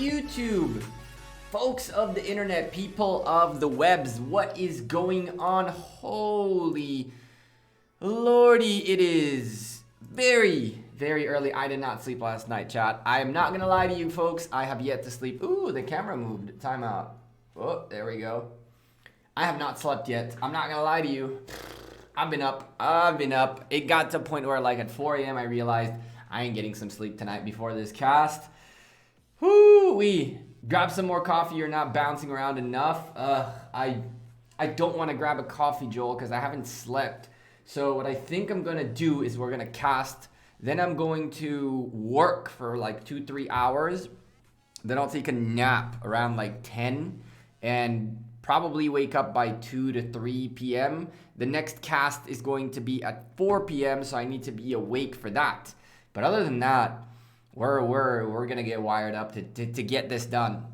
YouTube, folks of the internet, people of the webs, what is going on? Holy lordy, it is very early. I did not sleep last night, chat. I am not gonna lie to you folks, I have yet to sleep. Ooh, the camera moved. Timeout. Oh, there we go. I have not slept yet. I'm not gonna lie to you. I've been up. It got to a point where like at 4 a.m. I realized I ain't getting some sleep tonight before this cast. Whoo-wee. Grab some more coffee. You're not bouncing around enough. I don't want to grab a coffee, Joel, because I haven't slept. So what I think I'm going to do is we're going to cast. Then I'm going to work for like 2-3 hours. Then I'll take a nap around like 10 and probably wake up by 2 to 3 p.m. The next cast is going to be at 4 p.m. So I need to be awake for that. But other than that, we're gonna get wired up to get this done.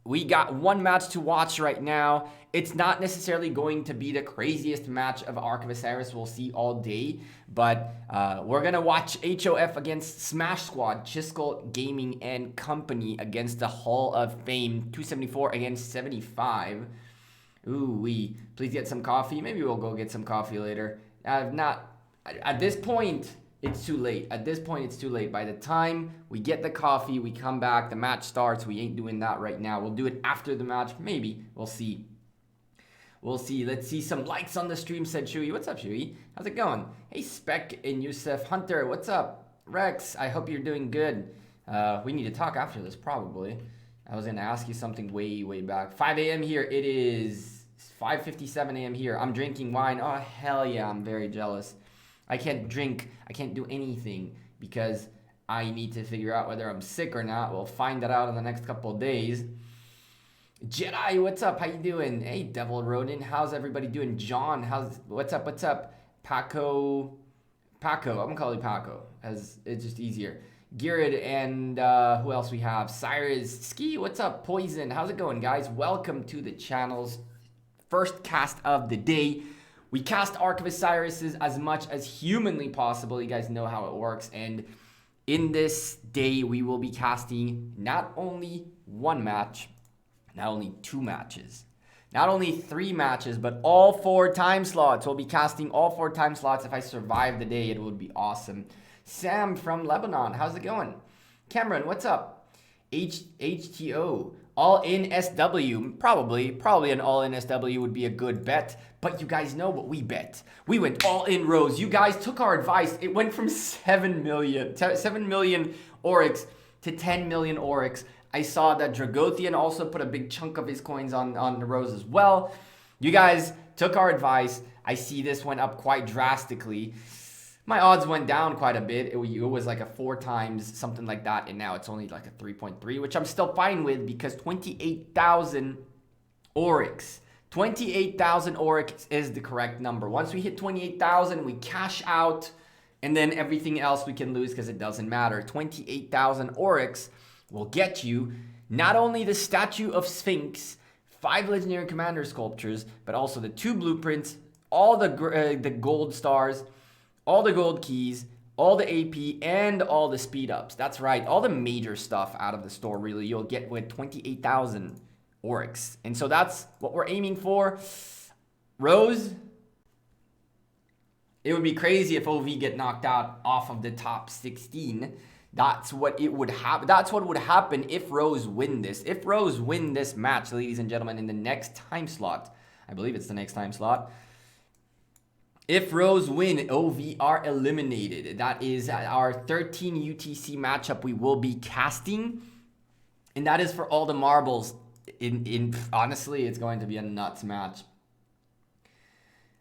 We got one match to watch right now. It's not necessarily going to be the craziest match of Ark of Osiris we'll see all day, but we're gonna watch HOF against Smash Squad, Chiskel Gaming and Company against the Hall of Fame, 274 against 75. Ooh-wee. Please get some coffee. Maybe we'll go get some coffee later. At this point, it's too late. At this point, it's too late. By the time we get the coffee, we come back, the match starts. We ain't doing that right now. We'll do it after the match. Maybe. We'll see. We'll see. Let's see some likes on the stream, said Shui. What's up, Shui? How's it going? Hey, Spec and Yusuf. Hunter, what's up? Rex, I hope you're doing good. We need to talk after this, probably. I was going to ask you something way back. 5 a.m. here. It is 5:57 a.m. here. I'm drinking wine. Oh, hell yeah. I'm very jealous. I can't drink, I can't do anything because I need to figure out whether I'm sick or not. We'll find that out in the next couple of days. Jedi, what's up? How you doing? Hey, Devil Rodin, how's everybody doing? John, what's up? Paco, I'm gonna call you Paco, as it's just easier. Girid, and who else we have? Cyrus, Ski, what's up? Poison, how's it going, guys? Welcome to the channel's first cast of the day. We cast Ark of Osiris as much as humanly possible. You guys know how it works. And in this day, we will be casting not only one match, not only 2 matches, not only 3 matches, but all 4 time slots. We'll be casting all 4 time slots. If I survive the day, it would be awesome. Sam from Lebanon, how's it going? Cameron, what's up? HTO, all in SW, probably an all in SW would be a good bet. But you guys know what we bet. We went all in Rose. You guys took our advice. It went from 7 million Oryx to 10 million Oryx. I saw that Dragothian also put a big chunk of his coins on the Rose as well. You guys took our advice. I see this went up quite drastically. My odds went down quite a bit. It was like a 4 times, something like that. And now it's only like a 3.3, which I'm still fine with because 28,000 Oryx. 28,000 Oryx is the correct number. Once we hit 28,000, we cash out, and then everything else we can lose because it doesn't matter. 28,000 Oryx will get you not only the statue of Sphinx, 5 legendary commander sculptures, but also the 2 blueprints, all the gold stars, all the gold keys, all the AP, and all the speed ups. That's right, all the major stuff out of the store, really, you'll get with 28,000 Oryx. And so that's what we're aiming for. Rose, it would be crazy if OV get knocked out off of the top 16. That's what it would happen. That's what would happen if Rose win this. If Rose win this match, ladies and gentlemen, in the next time slot, I believe it's the next time slot. If Rose win, OV are eliminated. That is our 13 UTC matchup we will be casting. And that is for all the marbles. Honestly, it's going to be a nuts match.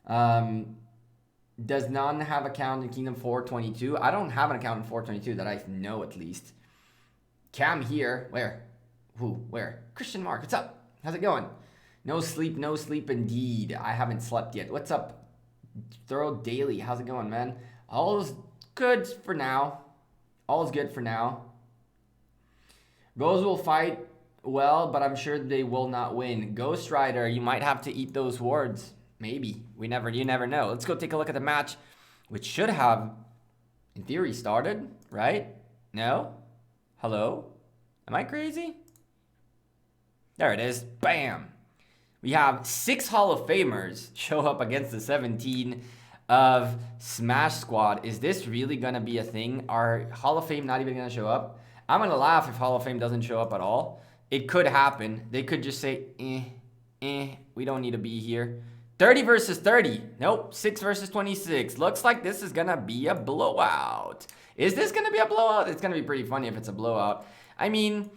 Does none have account in Kingdom 422? I don't have an account in 422 that I know, at least. Cam here. Where? Who? Where? Christian Mark, what's up? How's it going? No sleep indeed. I haven't slept yet. What's up? Thorough Daily, how's it going, man? All's good for now. All's good for now. Rose will fight well, but I'm sure they will not win. Ghost Rider, you might have to eat those wards. Maybe. You never know. Let's go take a look at the match, which should have, in theory, started, right? No? Hello? Am I crazy? There it is. Bam. We have 6 Hall of Famers show up against the 17 of Smash Squad. Is this really going to be a thing? Are Hall of Fame not even going to show up? I'm going to laugh if Hall of Fame doesn't show up at all. It could happen. They could just say, we don't need to be here. 30 versus 30. Nope. 6 versus 26. Looks like this is going to be a blowout. Is this going to be a blowout? It's going to be pretty funny if it's a blowout. I mean,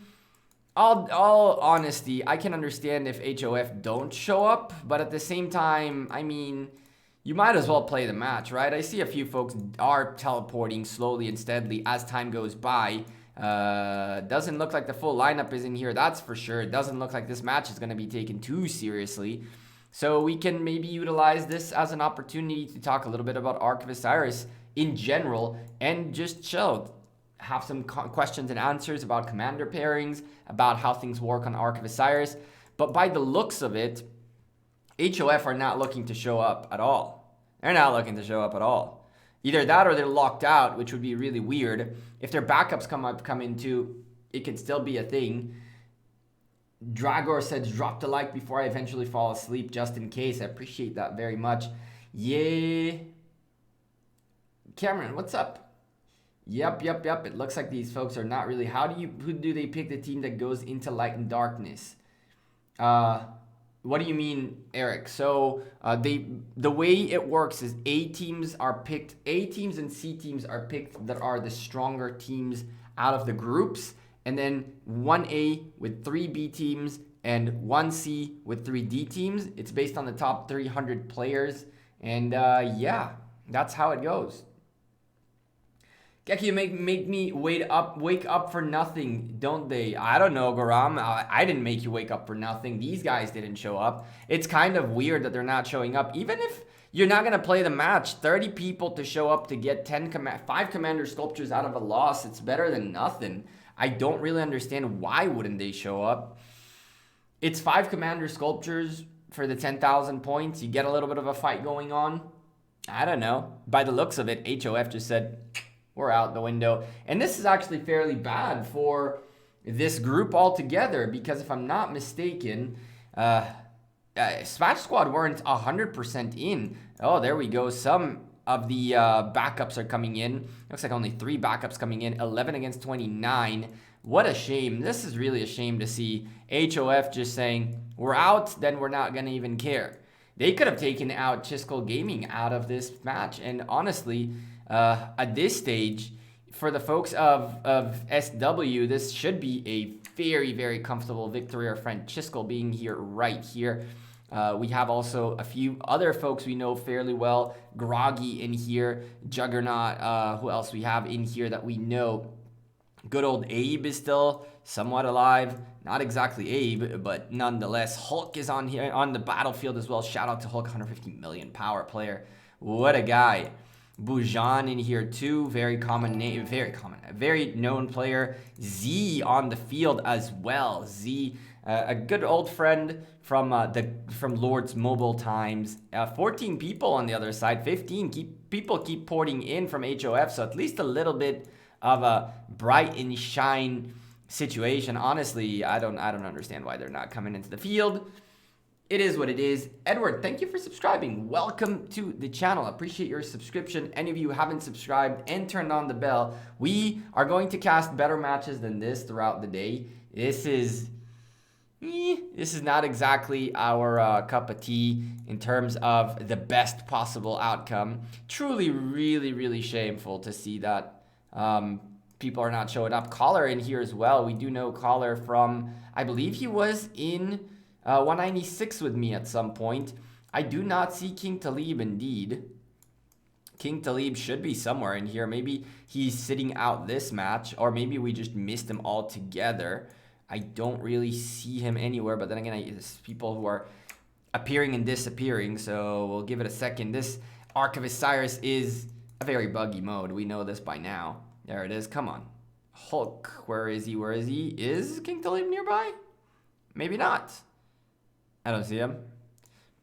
all honesty, I can understand if HOF don't show up. But at the same time, I mean, you might as well play the match, right? I see a few folks are teleporting slowly and steadily as time goes by. Doesn't look like the full lineup is in here, that's for sure. It doesn't look like this match is going to be taken too seriously. So we can maybe utilize this as an opportunity to talk a little bit about Arc of Osiris in general and just chill. Have some questions and answers about commander pairings, about how things work on Arc of Osiris. But by the looks of it, HOF are not looking to show up at all. They're not looking to show up at all. Either that or they're locked out, which would be really weird. If their backups come in too, it could still be a thing. Dragor says, drop the like before I eventually fall asleep, just in case. I appreciate that very much. Yeah. Cameron, what's up? Yep. It looks like these folks are not really... Who do they pick the team that goes into light and darkness? What do you mean, Eric? So the way it works is A teams and C teams are picked that are the stronger teams out of the groups. And then 1A with 3 B teams and 1C with 3 D teams. It's based on the top 300 players. And yeah, that's how it goes. Gekko, you make me wake up for nothing, don't they? I don't know, Garam. I didn't make you wake up for nothing. These guys didn't show up. It's kind of weird that they're not showing up. Even if you're not going to play the match, 30 people to show up to get 5 commander sculptures out of a loss, it's better than nothing. I don't really understand why wouldn't they show up. It's 5 commander sculptures for the 10,000 points. You get a little bit of a fight going on. I don't know. By the looks of it, HOF just said, we're out the window. And this is actually fairly bad for this group altogether, because if I'm not mistaken, Smash Squad weren't 100% in. Oh, there we go. Some of the backups are coming in. Looks like only 3 backups coming in. 11 against 29. What a shame. This is really a shame to see HOF just saying, we're out, then we're not going to even care. They could have taken out Chisco Gaming out of this match. And honestly, at this stage, for the folks of SW, this should be a very, very comfortable victory. Our friend Chisco being here right here. We have also a few other folks we know fairly well. Groggy in here. Juggernaut. Who else we have in here that we know? Good old Abe is still somewhat alive. Not exactly Abe, but nonetheless. Hulk is on here on the battlefield as well. Shout out to Hulk, 150 million power player. What a guy. Bujan in here too. Very common name. Very known player. Z on the field as well. Z, a good old friend from Lord's Mobile Times. 14 people on the other side. 15 people keep porting in from HOF. So at least a little bit of a bright and shine situation. Honestly, I don't understand why they're not coming into the field. It is what it is. Edward, thank you for subscribing. Welcome to the channel. Appreciate your subscription. Any of you who haven't subscribed and turned on the bell, we are going to cast better matches than this throughout the day. This is not exactly our cup of tea in terms of the best possible outcome. Truly, really, really shameful to see that people are not showing up. Caller in here as well. We do know Caller from, I believe he was in 196 with me at some point. I do not see King Talib indeed. King Talib should be somewhere in here. Maybe he's sitting out this match, or maybe we just missed him altogether. I don't really see him anywhere, but then again, it's people who are appearing and disappearing, so we'll give it a second. This Arc of Osiris is a very buggy mode. We know this by now. There it is. Come on. Hulk, where is he? Where is he? Is King Talib nearby? Maybe not. I don't see him.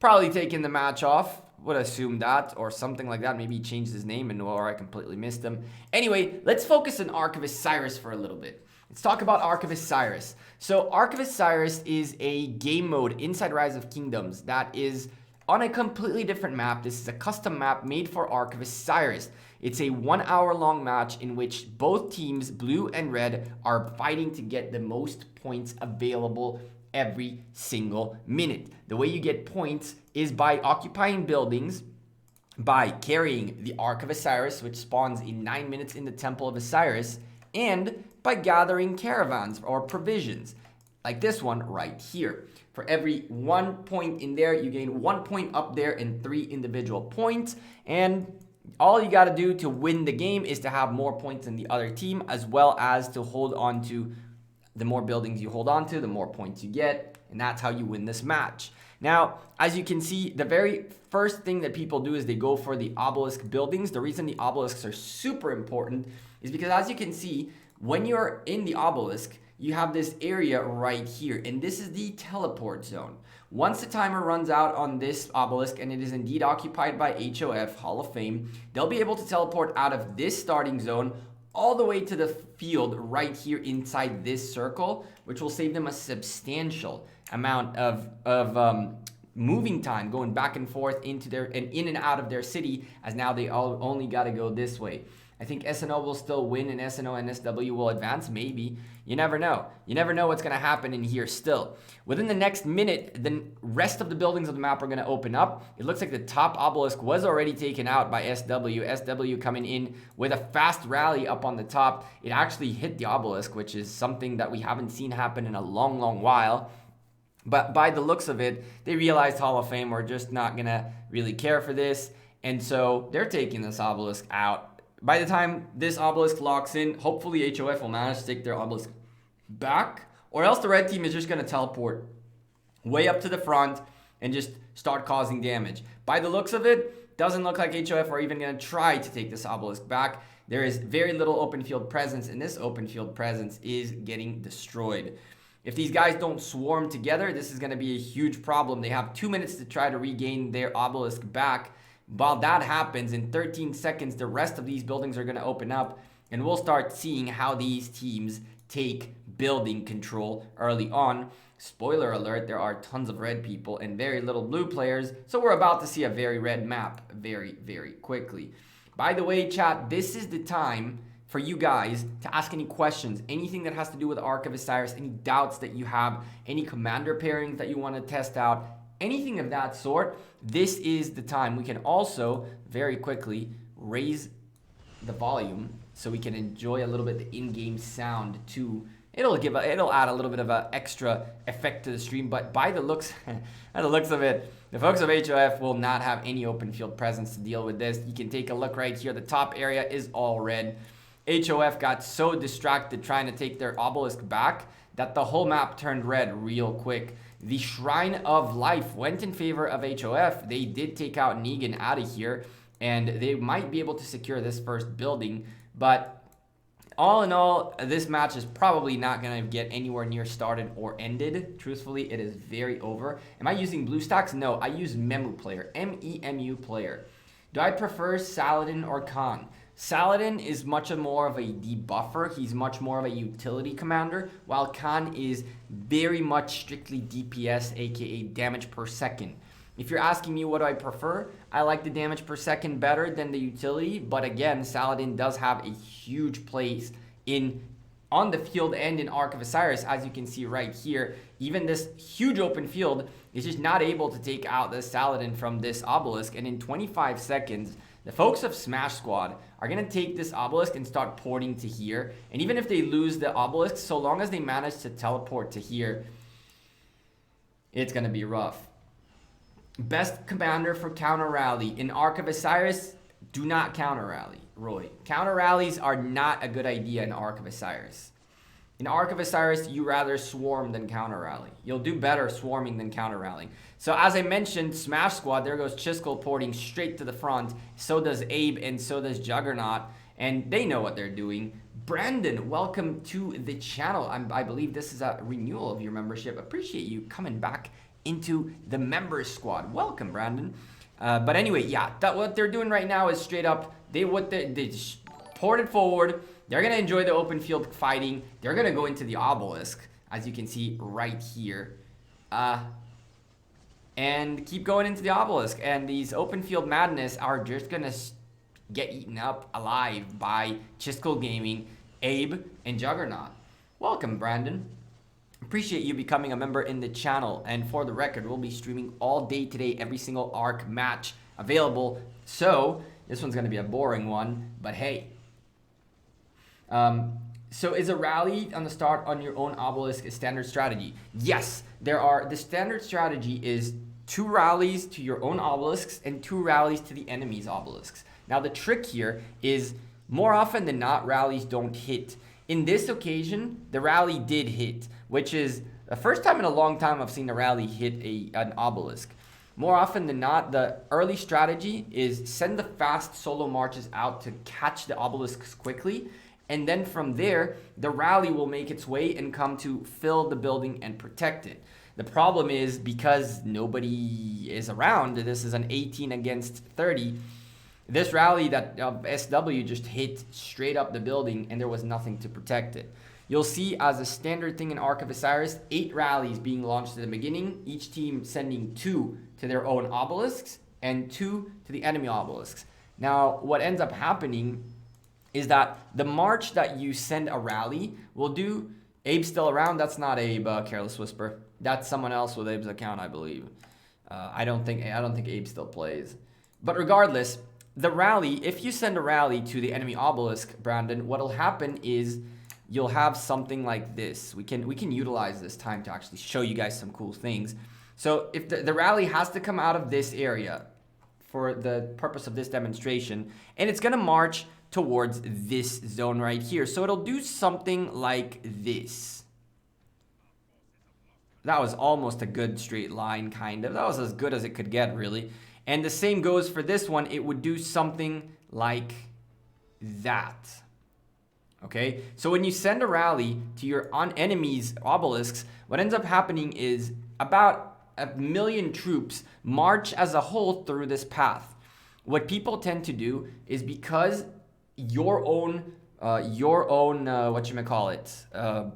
Probably taking the match off. would assume that, or something like that. Maybe he changed his name, and or I completely missed him. Anyway, let's focus on Ark of Osiris for a little bit. Let's talk about Ark of Osiris. So Ark of Osiris is a game mode inside Rise of Kingdoms that is on a completely different map. This is a custom map made for Ark of Osiris. It's a 1 hour long match in which both teams, blue and red, are fighting to get the most points available every single minute. The way you get points is by occupying buildings, by carrying the Ark of Osiris, which spawns in 9 minutes in the Temple of Osiris, and by gathering caravans or provisions, like this one right here. For every 1 point in there, you gain 1 point up there and 3 individual points. And all you got to do to win the game is to have more points than the other team, as well as to hold on to the more buildings you hold on to, the more points you get, and that's how you win this match. Now, as you can see, the very first thing that people do is they go for the obelisk buildings. The reason the obelisks are super important is because, as you can see, when you're in the obelisk, you have this area right here, and this is the teleport zone. Once the timer runs out on this obelisk, and it is indeed occupied by HOF, Hall of Fame, they'll be able to teleport out of this starting zone all the way to the field right here inside this circle, which will save them a substantial amount of moving time going back and forth into their and in and out of their city, as now they all only got to go this way. I think SNO will still win and SNO and SW will advance, maybe. You never know. You never know what's going to happen in here still. Within the next minute, the rest of the buildings of the map are going to open up. It looks like the top obelisk was already taken out by SW. SW coming in with a fast rally up on the top. It actually hit the obelisk, which is something that we haven't seen happen in a long, long while. But by the looks of it, they realized Hall of Fame were just not going to really care for this. And so they're taking this obelisk out. By the time this obelisk locks in, hopefully HOF will manage to take their obelisk back, or else the red team is just going to teleport way up to the front and just start causing damage. By the looks of it, doesn't look like HOF are even going to try to take this obelisk back. There is very little open field presence, and this open field presence is getting destroyed. If these guys don't swarm together, this is going to be a huge problem. They have 2 minutes to try to regain their obelisk back. While that happens, in 13 seconds, the rest of these buildings are going to open up, and we'll start seeing how these teams take building control early on. Spoiler alert, there are tons of red people and very little blue players, so we're about to see a very red map very, very quickly. By the way, chat, this is the time for you guys to ask any questions, anything that has to do with Ark of Osiris, any doubts that you have, any commander pairings that you want to test out, anything of that sort. This is the time. We can also very quickly raise the volume so we can enjoy a little bit the in-game sound too. It'll add a little bit of an extra effect to the stream, but by the looks of it, the folks of HOF will not have any open field presence to deal with this. You can take a look right here. The top area is all red. HOF got so distracted trying to take their obelisk back that the whole map turned red real quick. The Shrine of Life went in favor of HOF. They did take out Negan out of here, and they might be able to secure this first building. But all in all, this match is probably not going to get anywhere near started or ended. Truthfully, it is very over. Am I using BlueStacks? No, I use Memu Player, M-E-M-U Player. Do I prefer Saladin or Khan? Saladin is much more of a debuffer. He's much more of a utility commander, while Khan is very much strictly DPS, aka damage per second. If you're asking me what do I prefer, I like the damage per second better than the utility, but again, Saladin does have a huge place on the field and in Ark of Osiris, as you can see right here. Even this huge open field is just not able to take out the Saladin from this obelisk, and in 25 seconds, the folks of Smash Squad are going to take this obelisk and start porting to here. And even if they lose the obelisk, so long as they manage to teleport to here, it's going to be rough. Best commander for counter rally. In Ark of Osiris, do not counter rally, Roy. Counter rallies are not a good idea in Ark of Osiris. In Ark of Osiris, you rather swarm than counter rally. You'll do better swarming than counter rallying. So as I mentioned, Smash Squad, there goes Chiskel porting straight to the front. So does Abe and so does Juggernaut. And they know what they're doing. Brandon, welcome to the channel. I believe this is a renewal of your membership. Appreciate you coming back into the members squad. Welcome, Brandon. But anyway, yeah, what they're doing right now is straight up, they just poured it forward. They're going to enjoy the open field fighting. They're going to go into the obelisk, as you can see right here. And keep going into the obelisk. And these open field madness are just going to get eaten up alive by Chiskel Gaming, Abe, and Juggernaut. Welcome, Brandon. Appreciate you becoming a member in the channel. And for the record, we'll be streaming all day today, every single ARC match available. So this one's going to be a boring one, but hey. So is a rally on the start on your own obelisk a standard strategy? Yes, the standard strategy is 2 rallies to your own obelisks and 2 rallies to the enemy's obelisks. Now the trick here is more often than not, rallies don't hit. In this occasion, the rally did hit, which is the first time in a long time I've seen a rally hit an obelisk. More often than not, the early strategy is send the fast solo marches out to catch the obelisks quickly. And then from there, the rally will make its way and come to fill the building and protect it. The problem is because nobody is around, this is an 18 against 30. This rally that SW just hit straight up the building and there was nothing to protect it. You'll see as a standard thing in Ark of Osiris, 8 rallies being launched at the beginning, each team sending 2 to their own obelisks and 2 to the enemy obelisks. Now, what ends up happening is that the march that you send a rally will do. Abe's still around. That's not Abe, Careless Whisper. That's someone else with Abe's account, I believe. I don't think Abe still plays. But regardless, the rally, if you send a rally to the enemy obelisk, Brandon, what'll happen is you'll have something like this. We can utilize this time to actually show you guys some cool things. So if the rally has to come out of this area for the purpose of this demonstration, and it's gonna march towards this zone right here. So it'll do something like this. That was almost a good straight line, kind of. That was as good as it could get, really. And the same goes for this one. It would do something like that. Okay? So when you send a rally to your enemy's obelisks, what ends up happening is about 1 million troops march as a whole through this path. What people tend to do is because your own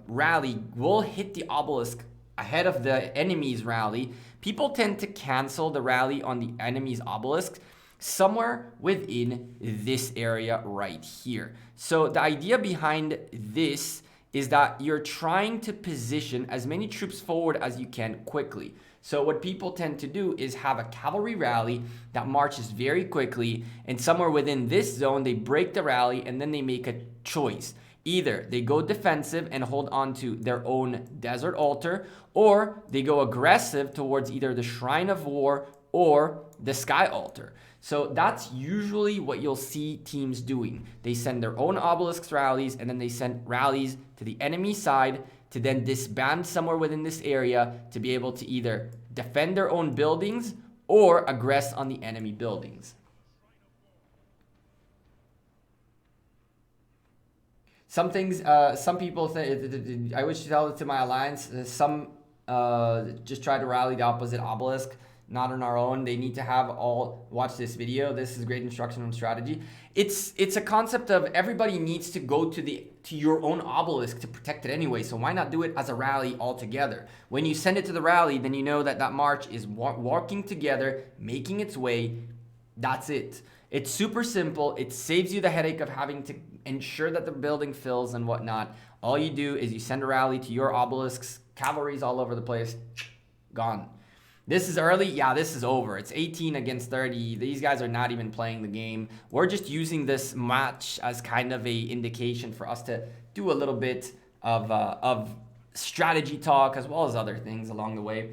rally will hit the obelisk ahead of the enemy's rally, people tend to cancel the rally on the enemy's obelisk somewhere within this area right here. So the idea behind this is that you're trying to position as many troops forward as you can quickly. So what people tend to do is have a cavalry rally that marches very quickly, and somewhere within this zone, they break the rally and then they make a choice. Either they go defensive and hold on to their own desert altar, or they go aggressive towards either the Shrine of War or the Sky Altar. So that's usually what you'll see teams doing. They send their own obelisks rallies, and then they send rallies to the enemy side to then disband somewhere within this area to be able to either defend their own buildings or aggress on the enemy buildings. Some things, some people think, I wish to tell it to my alliance, some just try to rally the opposite obelisk, not on our own. They need to have all watch this video. This is great instruction on strategy. It's a concept of everybody needs to go to your own obelisk to protect it anyway. So why not do it as a rally altogether? When you send it to the rally, then you know that that march is walking together, making its way. That's it. It's super simple. It saves you the headache of having to ensure that the building fills and whatnot. All you do is you send a rally to your obelisks. Cavalry's all over the place. Gone. This is early. Yeah, this is over. It's 18 against 30. These guys are not even playing the game. We're just using this match as kind of a indication for us to do a little bit of strategy talk as well as other things along the way.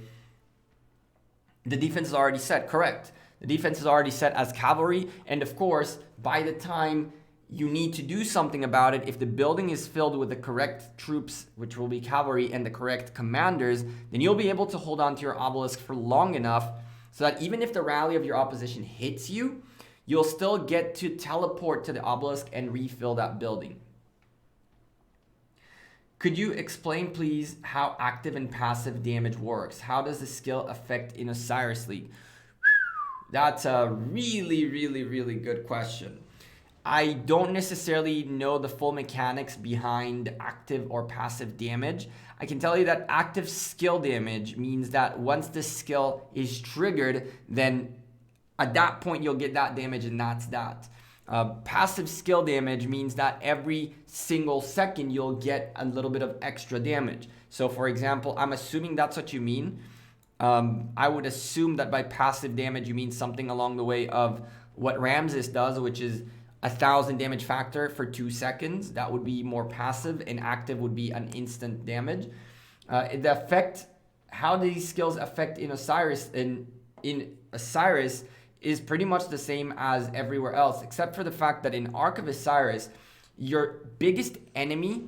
The defense is already set. Correct. The defense is already set as cavalry. And of course, by the time you need to do something about it, if the building is filled with the correct troops, which will be cavalry, and the correct commanders, then you'll be able to hold on to your obelisk for long enough so that even if the rally of your opposition hits you, you'll still get to teleport to the obelisk and refill that building. Could you explain, please, how active and passive damage works? How does the skill affect in Osiris League? That's a really, really, really good question. I don't necessarily know the full mechanics behind active or passive damage. I can tell you that active skill damage means that once the skill is triggered, then at that point you'll get that damage, and that's that. Passive skill damage means that every single second you'll get a little bit of extra damage. So for example, I'm assuming that's what you mean. I would assume that by passive damage you mean something along the way of what Ramses does, which is 1,000 damage factor for 2 seconds. That would be more passive, and active would be an instant damage. The effect, how these skills affect in Osiris, in Osiris is pretty much the same as everywhere else, except for the fact that in Ark of Osiris, your biggest enemy,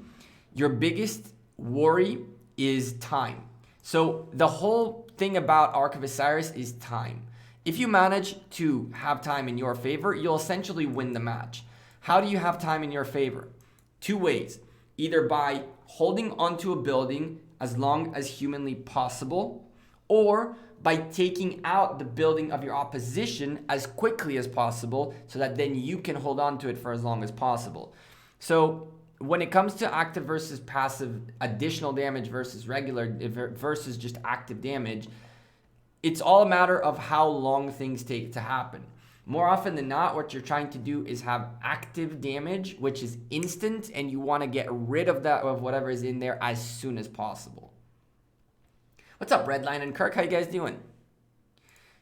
your biggest worry is time. So the whole thing about Ark of Osiris is time. If you manage to have time in your favor, you'll essentially win the match. How do you have time in your favor? 2 ways. Either by holding onto a building as long as humanly possible, or by taking out the building of your opposition as quickly as possible so that then you can hold on to it for as long as possible. So when it comes to active versus passive, additional damage versus regular versus just active damage, it's all a matter of how long things take to happen. More often than not, what you're trying to do is have active damage, which is instant, and you want to get rid of that, of whatever is in there, as soon as possible. What's up, Redline and Kirk? How you guys doing?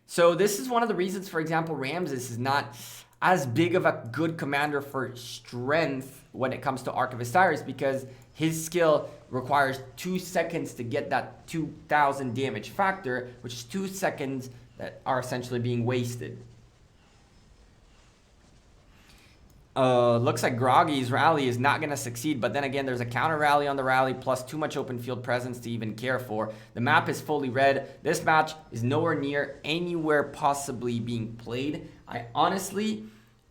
So this is one of the reasons, for example, Ramses is not as big of a good commander for strength when it comes to Ark of Osiris, because his skill requires 2 seconds to get that 2,000 damage factor, which is 2 seconds that are essentially being wasted. Looks like Groggy's rally is not going to succeed, but then again, there's a counter rally on the rally, plus too much open field presence to even care for. The map is fully red. This match is nowhere near anywhere possibly being played. I honestly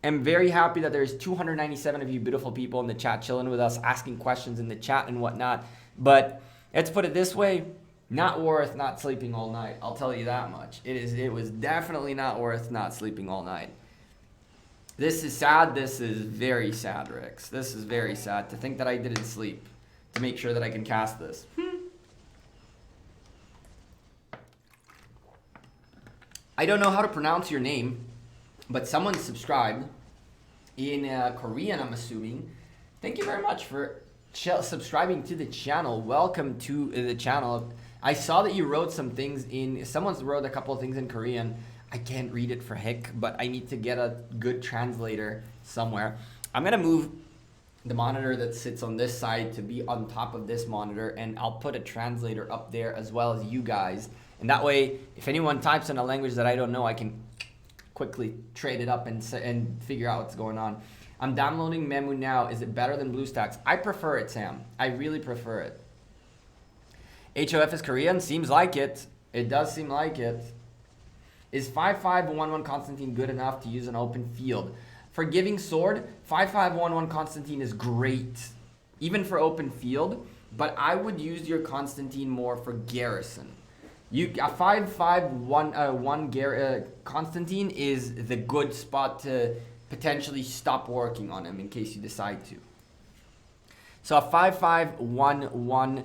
am very happy that there's 297 of you beautiful people in the chat chilling with us, asking questions in the chat and whatnot. But let's put it this way, not worth not sleeping all night. I'll tell you that much. It was definitely not worth not sleeping all night. This is sad. This is very sad, Rix. This is very sad to think that I didn't sleep to make sure that I can cast this. I don't know how to pronounce your name, but someone subscribed in Korean, I'm assuming. Thank you very much for subscribing to the channel. Welcome to the channel. I saw that you wrote some things in, someone's wrote a couple of things in Korean. I can't read it for heck, but I need to get a good translator somewhere. I'm gonna move the monitor that sits on this side to be on top of this monitor, and I'll put a translator up there as well as you guys. And that way, if anyone types in a language that I don't know, I can quickly trade it up and figure out what's going on. I'm downloading Memu now. Is it better than BlueStacks? I prefer it, Sam. I really prefer it. HOF is Korean? Seems like it. It does seem like it. Is 5.5.1.1 Constantine good enough to use an open field? For Giving Sword, 5.5.1.1 Constantine is great, even for open field, but I would use your Constantine more for Garrison. A 5.5.1 Constantine is the good spot to potentially stop working on him in case you decide to. So a 5.5.1.1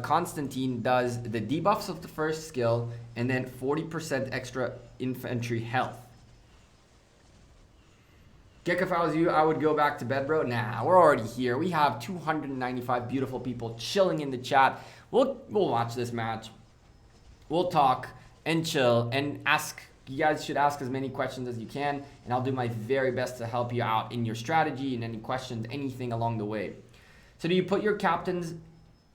Constantine does the debuffs of the first skill and then 40% extra infantry health. Gekko, if I was you, I would go back to bed, bro. Nah, we're already here. We have 295 beautiful people chilling in the chat. We'll watch this match. We'll talk and chill and ask. You guys should ask as many questions as you can, and I'll do my very best to help you out in your strategy and any questions, anything along the way. So do you put your captains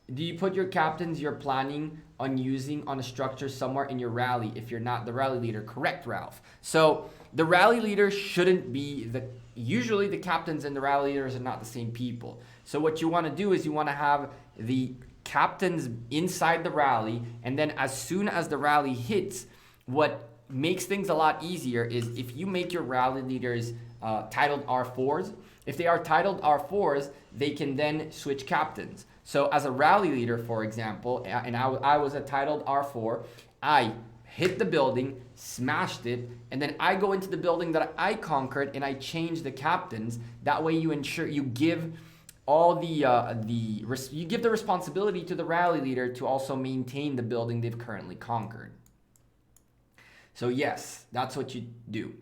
you're planning on using on a structure somewhere in your rally if you're not the rally leader? Correct, Ralph. So the rally leader shouldn't be usually the captains and the rally leaders are not the same people. So what you want to do is you want to have the captains inside the rally, and then as soon as the rally hits, what makes things a lot easier is if you make your rally leaders titled R4s. If they are titled R4s, they can then switch captains. So as a rally leader, for example, and I was a titled R4, I hit the building, smashed it, and then I go into the building that I conquered and I change the captains. That way you ensure you give all you give the responsibility to the rally leader to also maintain the building they've currently conquered. So yes, that's what you do.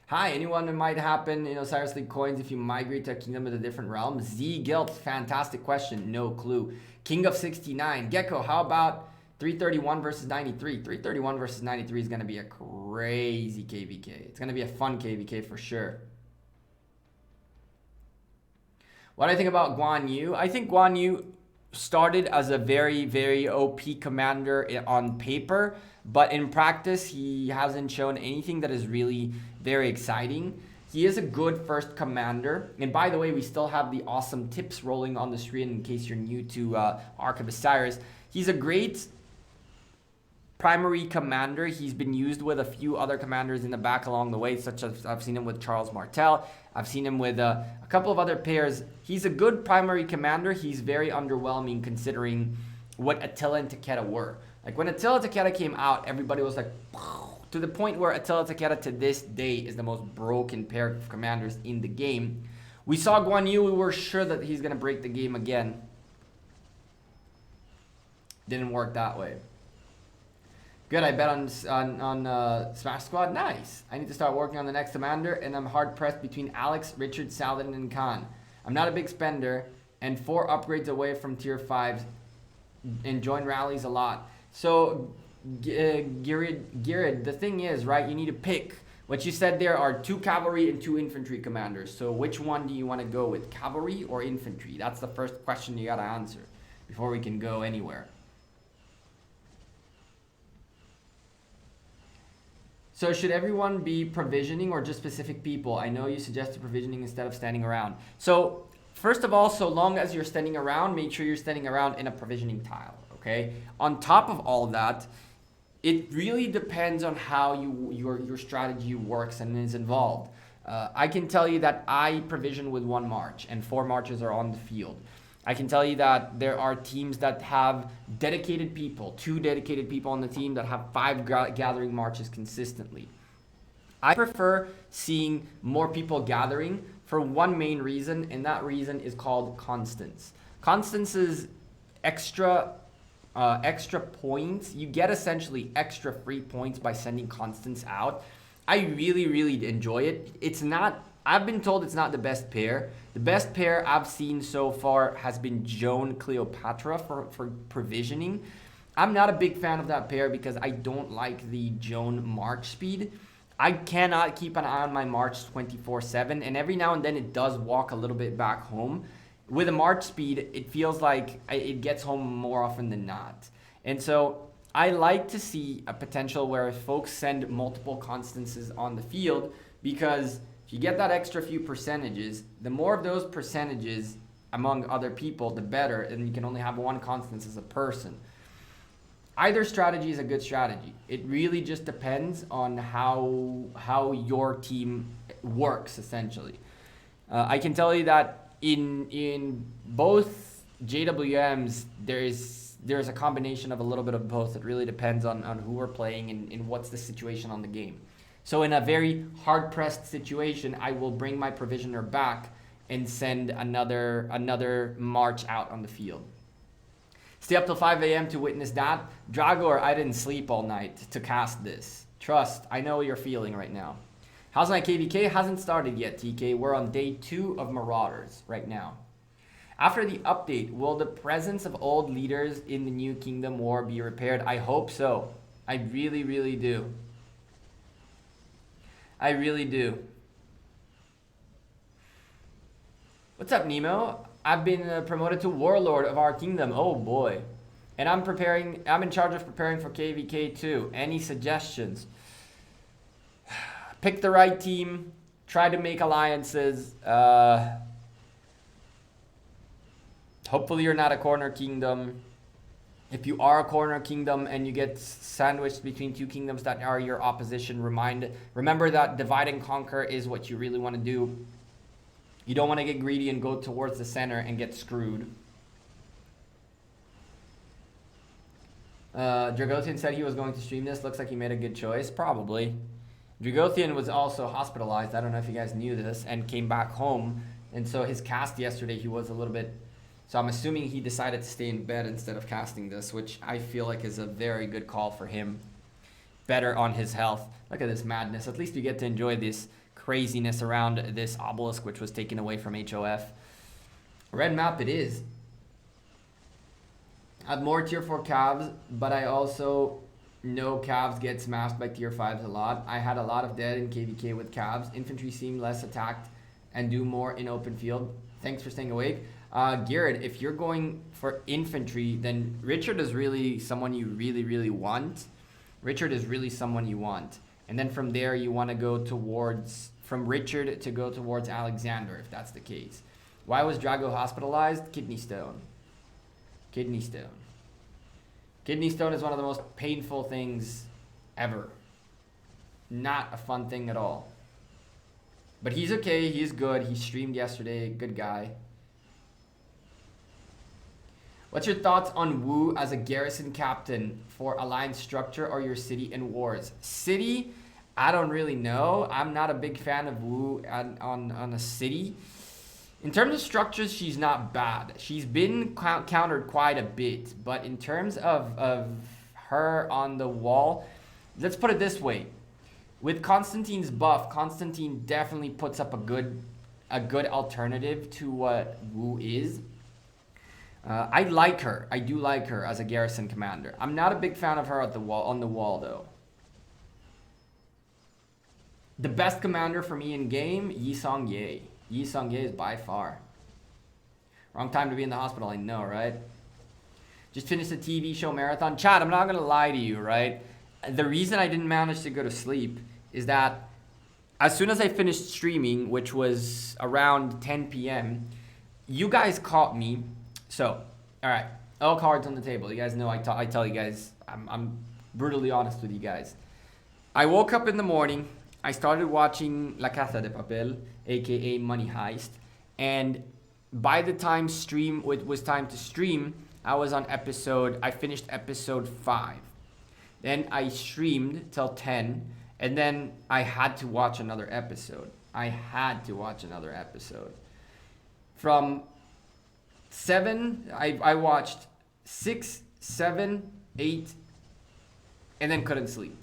Hi, anyone that might happen in Osiris League coins if you migrate to a kingdom with a different realm? Z Gilt, fantastic question, no clue. King of 69, Gekko, how about 331 versus 93? 331 versus 93 is going to be a crazy KVK. It's going to be a fun KVK for sure. What do I think about Guan Yu? I think Guan Yu started as a very, very OP commander on paper, but in practice, he hasn't shown anything that is really very exciting. He is a good first commander. And by the way, we still have the awesome tips rolling on the screen in case you're new to Ark of Osiris. He's a great primary commander. He's been used with a few other commanders in the back along the way, such as I've seen him with Charles Martel. I've seen him with a couple of other pairs. He's a good primary commander. He's very underwhelming considering what Attila and Takeda were. Like when Attila Takeda came out, everybody was like, to the point where Attila Takeda to this day is the most broken pair of commanders in the game. We saw Guan Yu, we were sure that he's going to break the game again. Didn't work that way. Good, I bet on Smash Squad. Nice. I need to start working on the next commander, and I'm hard pressed between Alex, Richard, Saladin, and Khan. I'm not a big spender, and 4 upgrades away from tier 5, and join rallies a lot. So, Girid, the thing is, right, you need to pick. What you said there are 2 cavalry and 2 infantry commanders. So which one do you want to go with, cavalry or infantry? That's the first question you got to answer before we can go anywhere. So should everyone be provisioning or just specific people? I know you suggested provisioning instead of standing around. So first of all, so long as you're standing around, make sure you're standing around in a provisioning tile, okay? On top of all of that, it really depends on how your strategy works and is involved. I can tell you that I provision with 1 march and 4 marches are on the field. I can tell you that there are teams that have dedicated people, 2 dedicated people on the team that have 5 gathering marches consistently. I prefer seeing more people gathering for one main reason, and that reason is called constants. Constants is extra points. You get essentially extra free points by sending constants out. I really, really enjoy it. It's not, I've been told it's not the best pair. The best pair I've seen so far has been Joan Cleopatra for provisioning. I'm not a big fan of that pair because I don't like the Joan march speed. I cannot keep an eye on my march 24/7, and every now and then it does walk a little bit back home. With a march speed, it feels like it gets home more often than not. And so I like to see a potential where folks send multiple constances on the field, because if you get that extra few percentages, the more of those percentages among other people, the better, and you can only have 1 constance as a person. Either strategy is a good strategy. It really just depends on how your team works, essentially. I can tell you that in both JWMs, there's a combination of a little bit of both. It really depends on who we're playing and what's the situation on the game. So in a very hard-pressed situation, I will bring my provisioner back and send another march out on the field. Stay up till 5 a.m. to witness that. Dragor, I didn't sleep all night to cast this. Trust, I know what you're feeling right now. How's my KVK? Hasn't started yet, TK. We're on day 2 of Marauders right now. After the update, will the presence of old leaders in the New Kingdom War be repaired? I hope so. I really, really do. I really do. What's up, Nemo? I've been promoted to Warlord of our kingdom. Oh boy. And I'm in charge of preparing for KVK too. Any suggestions? Pick the right team. Try to make alliances. Hopefully you're not a corner kingdom. If you are a corner kingdom and you get sandwiched between 2 kingdoms that are your opposition, remember that divide and conquer is what you really want to do. You don't want to get greedy and go towards the center and get screwed. Dragothian said he was going to stream this. Looks like he made a good choice. Probably. Dragothian was also hospitalized. I don't know if you guys knew this, and came back home. And so his cast yesterday, he was a little bit... So I'm assuming he decided to stay in bed instead of casting this, which I feel like is a very good call for him. Better on his health. Look at this madness. At least we get to enjoy this craziness around this obelisk, which was taken away from HOF. Red map it is. I have more tier 4 Cavs, but I also know Cavs get smashed by tier 5s a lot. I had a lot of dead in KVK with Cavs. Infantry seem less attacked and do more in open field. Thanks for staying awake. Garrett, if you're going for infantry, then Richard is really someone you really want. Richard is really someone you want. And then from there, you want to go towards, from Richard to go towards Alexander, if that's the case. Why was Drago hospitalized? Kidney stone. Kidney stone. Kidney stone is one of the most painful things ever. Not a fun thing at all. But he's okay. He's good. He streamed yesterday. Good guy. What's your thoughts on Wu as a garrison captain for alliance structure or your city in wars? City, I don't really know. I'm not a big fan of Wu on a city. In terms of structures, she's not bad. She's been countered quite a bit. But in terms of her on the wall, let's put it this way. With Constantine's buff, Constantine definitely puts up a good alternative to what Wu is. I like her. I do like her as a garrison commander. I'm not a big fan of her at the wall, on the wall though. The best commander for me in game, Yi Song-ye. Yi Song-ye is by far. Wrong time to be in the hospital, I know, right? Just finished a TV show marathon. Chad, I'm not gonna lie to you, right? The reason I didn't manage to go to sleep is that as soon as I finished streaming, which was around 10 p.m., you guys caught me. So, all right, all cards on the table. You guys know I tell you guys, I'm brutally honest with you guys. I woke up in the morning. I started watching La Casa de Papel, aka Money Heist, and by the time it was time to stream, I finished episode 5. Then I streamed till 10, and then I had to watch another episode. From 7, I watched 6, 7, 8, and then couldn't sleep.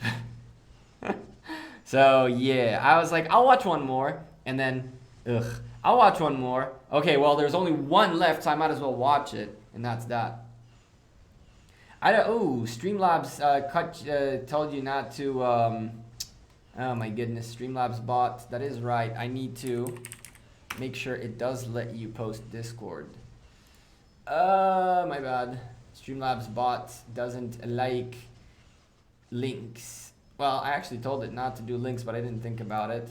So yeah, I was like, I'll watch one more, and then, I'll watch one more. Okay, well, there's only one left, so I might as well watch it, and that's that. Streamlabs told you not to, oh my goodness, Streamlabs bot, that is right. I need to make sure it does let you post Discord. My bad. Streamlabs bot doesn't like links. Well, I actually told it not to do links, but I didn't think about it.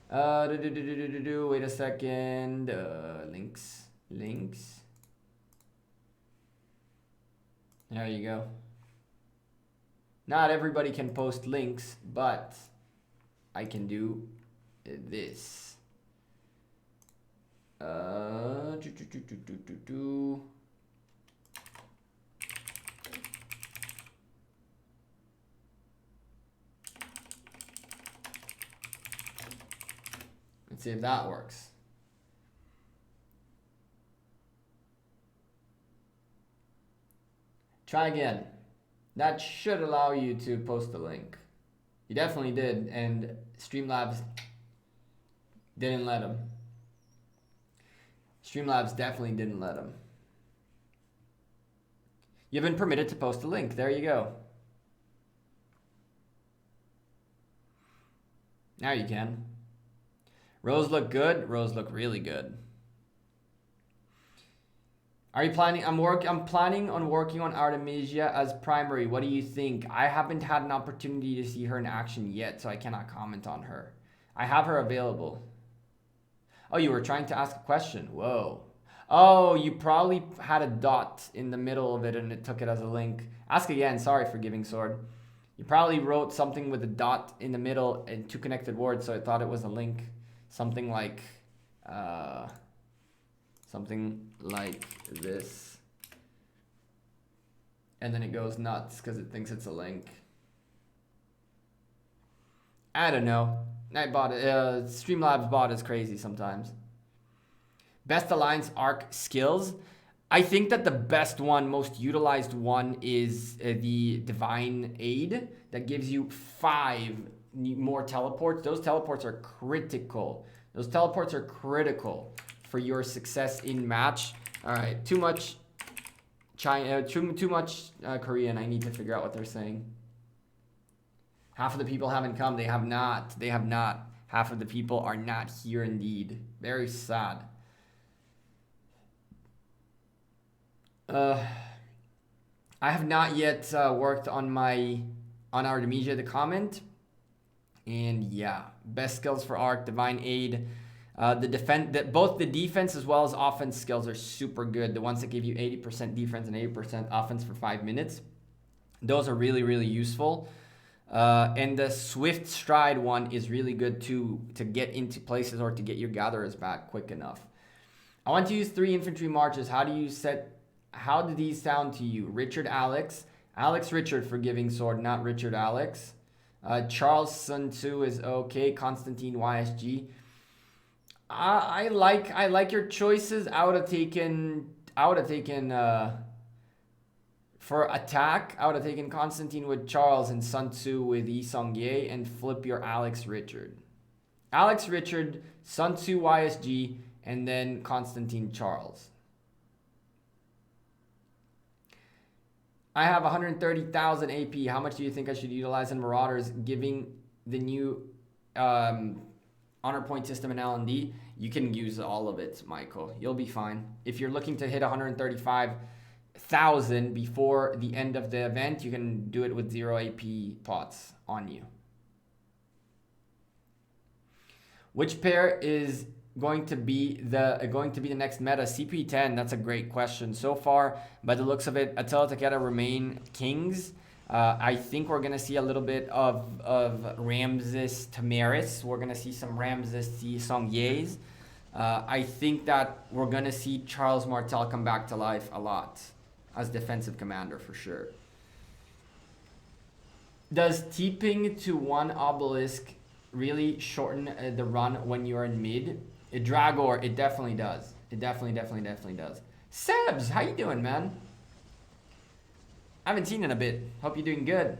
Wait a second. Links. There you go. Not everybody can post links, but I can do this. Let's see if that works. Try again. That should allow you to post the link. You definitely did, and Streamlabs didn't let him. Streamlabs definitely didn't let him. You've been permitted to post a link. There you go. Now you can. Rose look good. Rose look really good. Are you planning? I'm planning on working on Artemisia as primary. What do you think? I haven't had an opportunity to see her in action yet, so I cannot comment on her. I have her available. Oh, you were trying to ask a question. Whoa. Oh, you probably had a dot in the middle of it and it took it as a link. Ask again. Sorry for giving sword. You probably wrote something with a dot in the middle and 2 connected words, so I thought it was a link. Something like this. and then it goes nuts because it thinks it's a link. I don't know. Streamlabs bot is crazy sometimes. Best Alliance Arc skills. I think that the best one, most utilized one is the Divine Aid that gives you 5 more teleports. Those teleports are critical. Those teleports are critical for your success in match. All right, too much China, too much Korean. I need to figure out what they're saying. Half of the people haven't come. They have not. They have not. Half of the people are not here indeed. Very sad. I have not yet worked on Artemisia the comment. And yeah, best skills for Arc, Divine Aid. Both the defense as well as offense skills are super good. The ones that give you 80% defense and 80% offense for 5 minutes. Those are really, really useful. And the Swift Stride one is really good too, to get into places or to get your gatherers back quick enough. I want to use 3 infantry marches. How do these sound to you? Richard Alex. Alex Richard for giving sword, not Richard Alex. Charles Sun Tzu is okay. Constantine YSG. I like your choices. I would have taken for attack, I would have taken Constantine with Charles and Sun Tzu with Yi Sung Ye and flip your Alex Richard. Alex Richard, Sun Tzu YSG, and then Constantine Charles. I have 130,000 AP. How much do you think I should utilize in Marauders, giving the new honor point system in L&D? You can use all of it, Michael. You'll be fine. If you're looking to hit 135,000 before the end of the event, you can do it with 0 AP pots on you. Which pair is going to be the next meta? CP10, that's a great question. So far, by the looks of it, Attila Takeda remain kings. I think we're gonna see a little bit of Ramses Tamaris. We're gonna see some Ramses Yi Song Ye's. I think that we're gonna see Charles Martel come back to life a lot as defensive commander for sure. Does TPing to 1 obelisk really shorten the run when you're in mid? Dragor, it definitely does. It definitely does. Sebs, how you doing, man? I haven't seen in a bit. Hope you're doing good.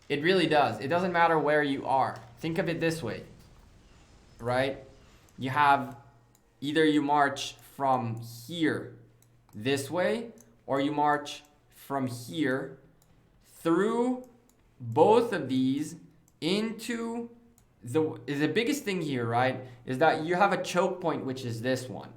It really does. It doesn't matter where you are. Think of it this way, right? You have either you march from here this way, or you march from here through both of these into the biggest thing here, right, is that you have a choke point, which is this one.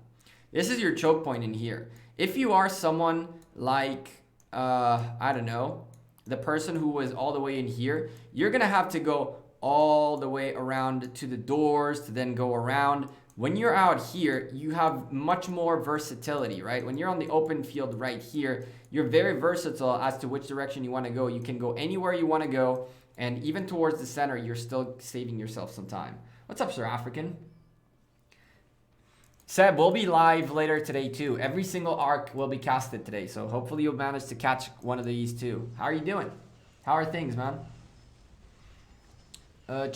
This is your choke point in here. If you are someone like, I don't know, the person who was all the way in here, you're going to have to go all the way around to the doors to then go around. When you're out here, you have much more versatility, right? When you're on the open field right here, you're very versatile as to which direction you want to go. You can go anywhere you want to go. And even towards the center, you're still saving yourself some time. What's up, Sir African? Seb, we'll be live later today too. Every single arc will be casted today. So hopefully you'll manage to catch one of these too. How are you doing? How are things, man? I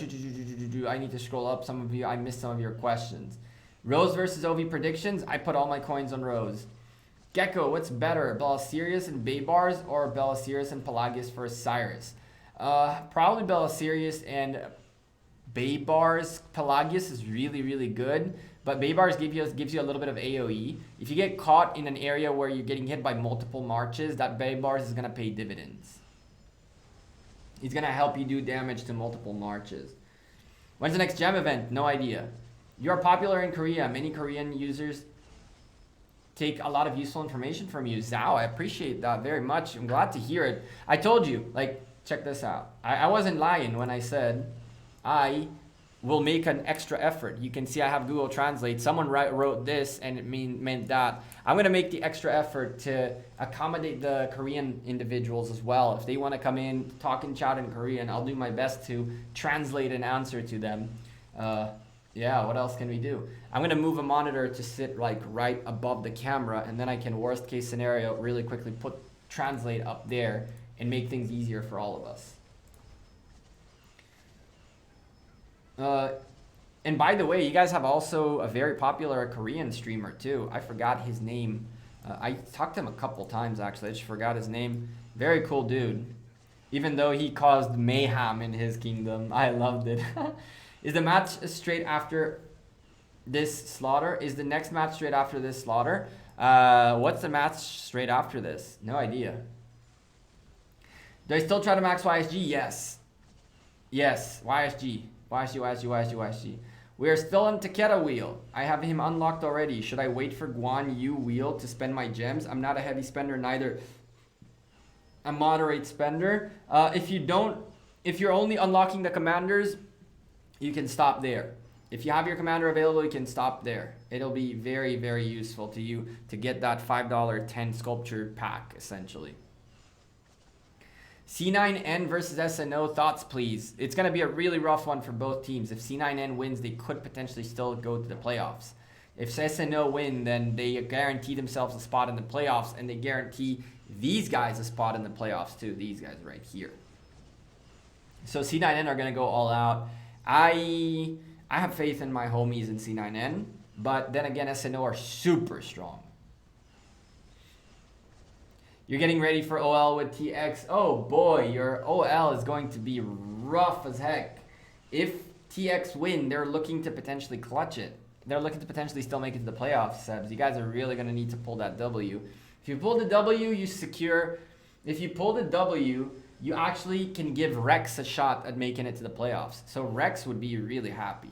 need to scroll up some of you. I missed some of your questions. Rose versus Ovi predictions. I put all my coins on Rose. Gekko, what's better? Belisarius and Baybars or Belisarius and Pelagius for Osiris? Probably Belisarius and Baybars. Pelagius is really, really good, but Baybars gives you a little bit of AoE. If you get caught in an area where you're getting hit by multiple marches, that Baybars is going to pay dividends. He's going to help you do damage to multiple marches. When's the next gem event? No idea. You're popular in Korea. Many Korean users take a lot of useful information from you. Zhao, I appreciate that very much. I'm glad to hear it. I told you, like, check this out. I wasn't lying when I said I will make an extra effort. You can see I have Google Translate. Someone wrote this and it meant that. I'm going to make the extra effort to accommodate the Korean individuals as well. If they want to come in, talk and chat in Korean, I'll do my best to translate and answer to them. Yeah, what else can we do? I'm going to move a monitor to sit like right above the camera, and then I can, worst case scenario, really quickly translate up there and make things easier for all of us. And by the way, you guys have also a very popular Korean streamer too. I forgot his name. I talked to him a couple times actually. I just forgot his name. Very cool dude. Even though he caused mayhem in his kingdom. I loved it. Is the match straight after this slaughter? Is the next match straight after this slaughter? What's the match straight after this? No idea. Do I still try to max YSG? Yes. Yes. YSG. YSG. We are still on Takeda wheel. I have him unlocked already. Should I wait for Guan Yu wheel to spend my gems? I'm not a heavy spender, neither a moderate spender. If you're only unlocking the commanders, you can stop there. If you have your commander available, you can stop there. It'll be very, very useful to you to get that $5 10 sculpture pack, essentially. C9N versus SNO, thoughts please. It's going to be a really rough one for both teams. If C9N wins, they could potentially still go to the playoffs. If SNO win, then they guarantee themselves a spot in the playoffs, and they guarantee these guys a spot in the playoffs too. These guys right here. So C9N are going to go all out. I have faith in my homies in C9N, but then again, SNO are super strong. You're getting ready for OL with TX. Oh boy, your OL is going to be rough as heck. If TX win, they're looking to potentially clutch it. They're looking to potentially still make it to the playoffs, Sebs. You guys are really going to need to pull that W. If you pull the W, you secure. If you pull the W, you actually can give Rex a shot at making it to the playoffs. So Rex would be really happy.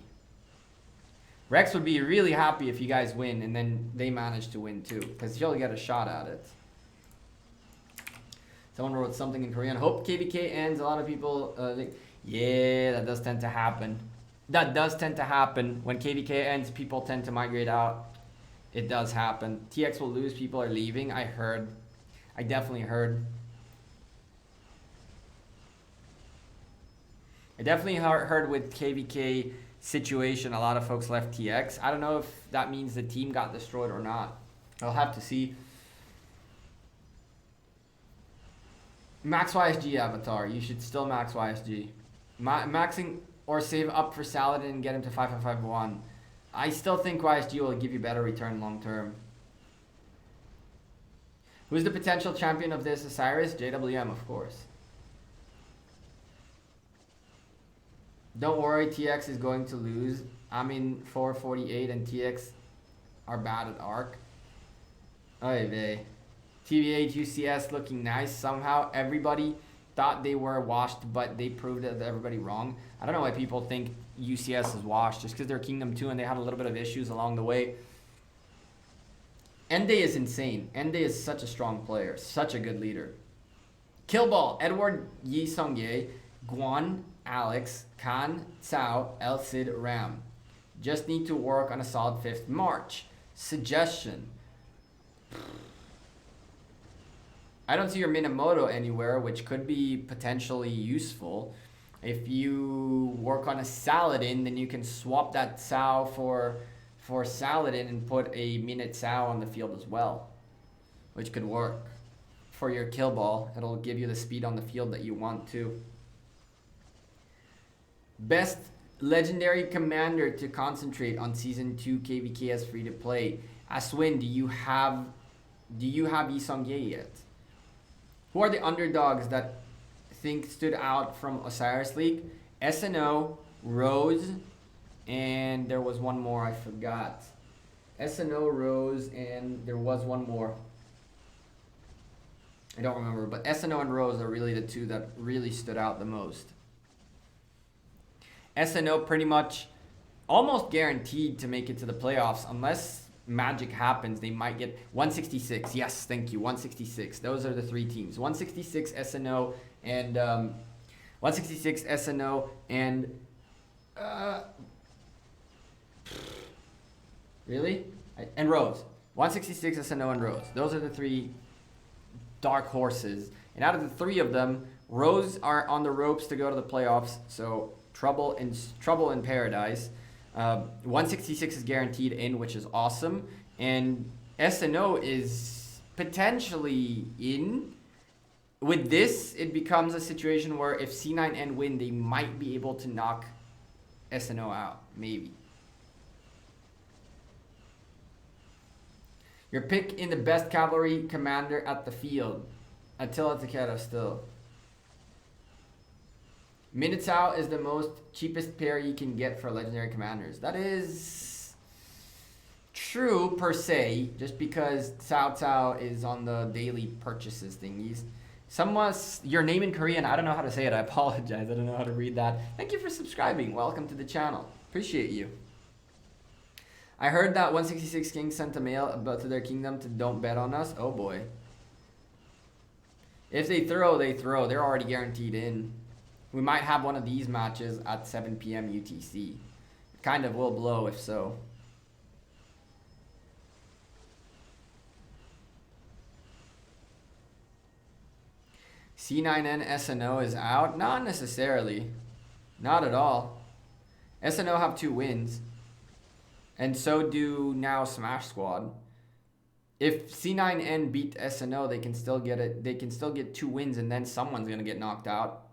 Rex would be really happy if you guys win and then they manage to win too, because he'll get a shot at it. Someone wrote something in Korean. Hope KVK ends. A lot of people think, yeah, that does tend to happen. That does tend to happen. When KVK ends, people tend to migrate out. It does happen. TX will lose. People are leaving. I heard. I definitely heard. I definitely heard with KVK situation, a lot of folks left TX. I don't know if that means the team got destroyed or not. I'll have to see. Max YSG avatar. You should still max YSG. Maxing or save up for Saladin and get him to 5551. I still think YSG will give you better return long term. Who's the potential champion of this? Osiris? JWM, of course. Don't worry, TX is going to lose. I'm in 448 and TX are bad at Arc. Oy vey. TBH UCS looking nice. Somehow everybody thought they were washed, but they proved everybody wrong. I don't know why people think UCS is washed, just because they're Kingdom 2 and they had a little bit of issues along the way. Ende is insane. Ende is such a strong player, such a good leader. Killball, Edward Yi Sungye, Guan, Alex, Khan, Cao, El Cid, Ram. Just need to work on a solid 5th March. Suggestion. I don't see your Minamoto anywhere, which could be potentially useful. If you work on a Saladin, then you can swap that Cao for Saladin and put a Minute Cao on the field as well, which could work for your kill ball. It'll give you the speed on the field that you want to. Best legendary commander to concentrate on Season 2 KVK as free to play. Aswin, do you have Yi Sungye yet? Who are the underdogs that think stood out from Osiris League? SNO, Rose, and there was one more I forgot. SNO, Rose, and there was one more. I don't remember, but SNO and Rose are really the two that really stood out the most. SNO pretty much almost guaranteed to make it to the playoffs unless magic happens. They might get 166. Yes, thank you. 166. Those are the three teams. 166 SNO and 166 SNO and really? And Rose. 166 SNO and Rose. Those are the three dark horses. And out of the three of them, Rose are on the ropes to go to the playoffs. So trouble in paradise. 166 is guaranteed in, which is awesome. And SNO is potentially in. with this, it becomes a situation where if C9N win, they might be able to knock SNO out, maybe. Your pick in the best cavalry commander at the field. Attila Takeda still. Minotaur is the most cheapest pair you can get for legendary commanders. That is true per se, just because Cao Cao is on the daily purchases thingies. Your name in Korean, I don't know how to say it. I apologize. I don't know how to read that. Thank you for subscribing. Welcome to the channel. Appreciate you. I heard that 166 Kings sent a mail about to their kingdom to don't bet on us. Oh boy. If they throw, they throw. They're already guaranteed in. We might have one of these matches at 7 p.m. UTC. It kind of will blow if so. C9N SNO is out? Not necessarily. Not at all. SNO have 2 wins. And so do now Smash Squad. If C9N beat SNO, they can still get it. They can still get 2 wins, and then someone's gonna get knocked out.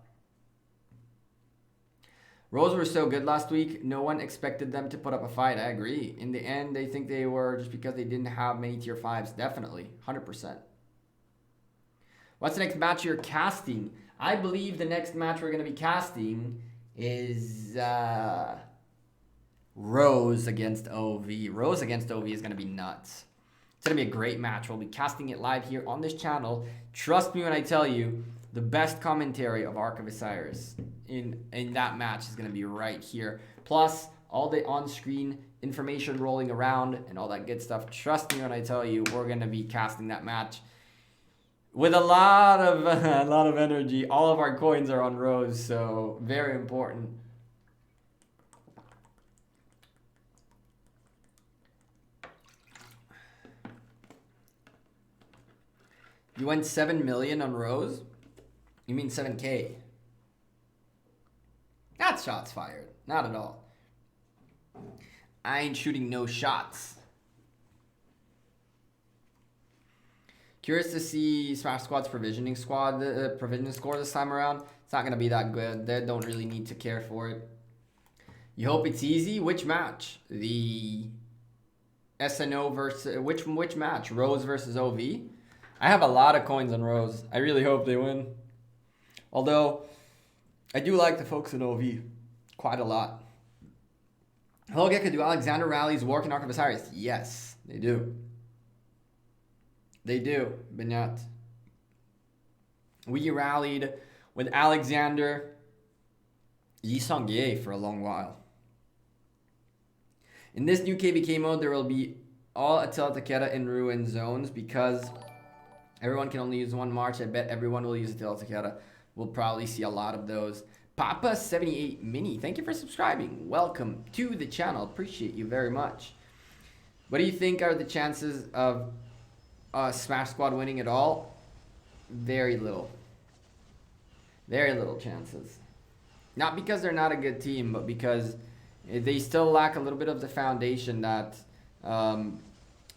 Rose were so good last week. No one expected them to put up a fight. I agree. In the end, they think they were just because they didn't have many tier 5s. Definitely, 100%. What's the next match you're casting? I believe the next match we're gonna be casting is Rose against OV. Rose against OV is going to be nuts. It's going to be a great match. We'll be casting it live here on this channel. Trust me when I tell you, the best commentary of Ark of Osiris in that match is going to be right here. Plus, all the on-screen information rolling around and all that good stuff. Trust me when I tell you, we're going to be casting that match with a lot of energy. All of our coins are on Rose, so very important. You went 7 million on Rose? You mean 7K? That's shots fired. Not at all. I ain't shooting no shots. Curious to see Smash Squad's provisioning score this time around. It's not going to be that good. They don't really need to care for it. You hope it's easy? Which match? The SNO versus... Which match? Rose versus OV? I have a lot of coins on Rose. I really hope they win. Although, I do like the folks in OV quite a lot. Hello, Gekko. Do Alexander rallies work in Ark of Osiris? Yes, they do. They do, Benyat. We rallied with Alexander Yi Song-ye for a long while. In this new KVK mode, there will be all Attila Takeda in ruin zones because everyone can only use 1 March. I bet everyone will use Attila Takeda. We'll probably see a lot of those. Papa78 Mini, thank you for subscribing. Welcome to the channel. Appreciate you very much. What do you think are the chances of Smash Squad winning at all? Very little. Very little chances. Not because they're not a good team, but because they still lack a little bit of the foundation that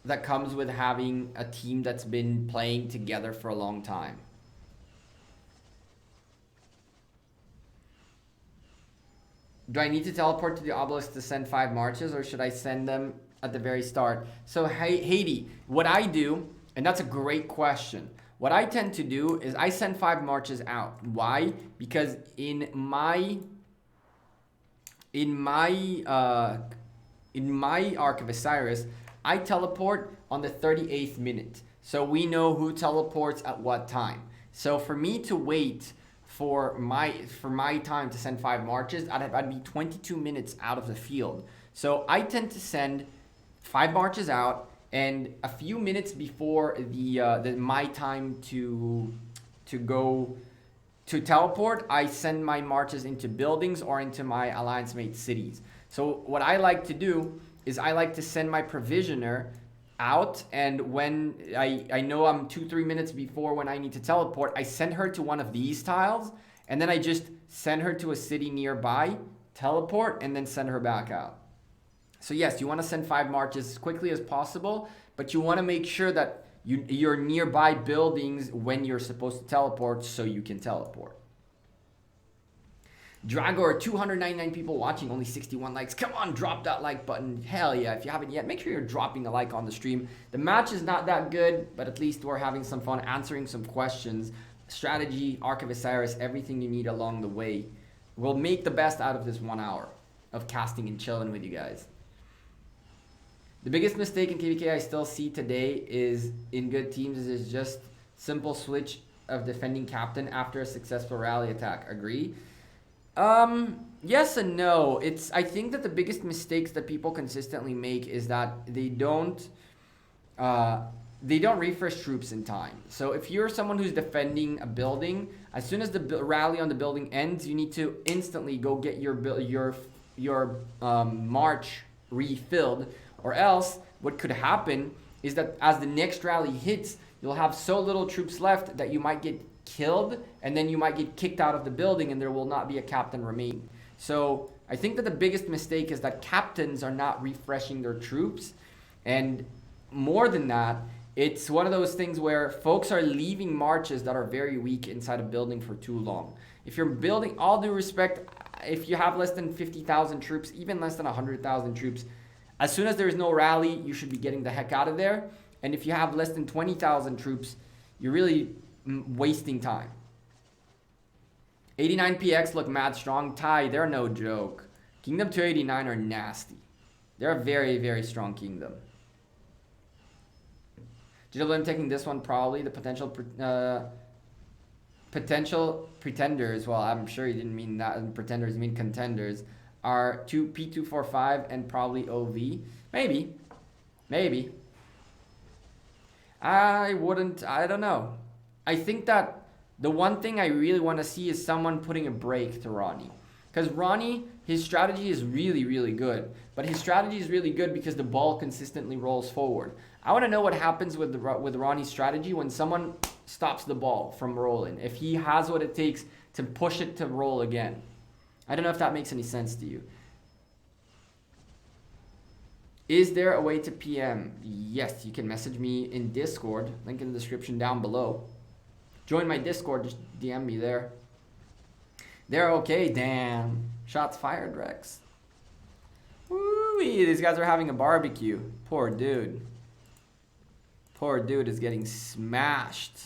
that comes with having a team that's been playing together for a long time. Do I need to teleport to the obelisk to send 5 marches, or should I send them at the very start? So Haiti, what I do, and that's a great question. What I tend to do is I send 5 marches out. Why? Because in my Ark of Osiris, I teleport on the 38th minute. So we know who teleports at what time. So for me to wait for my time to send 5 marches, I'd be 22 minutes out of the field. So I tend to send 5 marches out, and a few minutes before my time to go to teleport, I send my marches into buildings or into my alliance mate cities. So what I like to do is I like to send my provisioner out, and when I know I'm 2-3 minutes before when I need to teleport, I send her to one of these tiles, and then I just send her to a city nearby, teleport, and then send her back out. So yes, you want to send 5 marches as quickly as possible, but you want to make sure that you're nearby buildings when you're supposed to teleport, so you can teleport. Dragor, 299 people watching, only 61 likes. Come on, drop that like button. Hell yeah, if you haven't yet, make sure you're dropping a like on the stream. The match is not that good, but at least we're having some fun answering some questions. Strategy, Ark of Osiris, everything you need along the way. We'll make the best out of this 1 hour of casting and chilling with you guys. The biggest mistake in KVK I still see today is in good teams is just simple switch of defending captain after a successful rally attack. Agree? Yes and no. I think that the biggest mistakes that people consistently make is that they don't refresh troops in time. So if you're someone who's defending a building, as soon as the rally on the building ends, you need to instantly go get your march refilled, or else what could happen is that as the next rally hits, you'll have so little troops left that you might get killed, and then you might get kicked out of the building and there will not be a captain remaining. So I think that the biggest mistake is that captains are not refreshing their troops, and more than that, it's one of those things where folks are leaving marches that are very weak inside a building for too long. If you're building, all due respect, if you have less than 50,000 troops, even less than 100,000 troops, as soon as there is no rally, you should be getting the heck out of there. And if you have less than 20,000 troops, you're really wasting time. 89 PX look mad strong. Ty, they're no joke. Kingdom 289 are nasty. They're a very, very strong kingdom. GWM taking this one probably. The potential pretenders, well, I'm sure you didn't mean that. Pretenders, you mean contenders, are P245 and probably OV. Maybe. I don't know. I think that the one thing I really want to see is someone putting a break to Ronnie. Because Ronnie, his strategy is really, really good. But his strategy is really good because the ball consistently rolls forward. I want to know what happens with Ronnie's strategy when someone stops the ball from rolling. If he has what it takes to push it to roll again. I don't know if that makes any sense to you. Is there a way to PM? Yes, you can message me in Discord. Link in the description down below. Join my Discord, just DM me there. They're okay, damn. Shots fired, Rex. Woo, these guys are having a barbecue. Poor dude. Poor dude is getting smashed.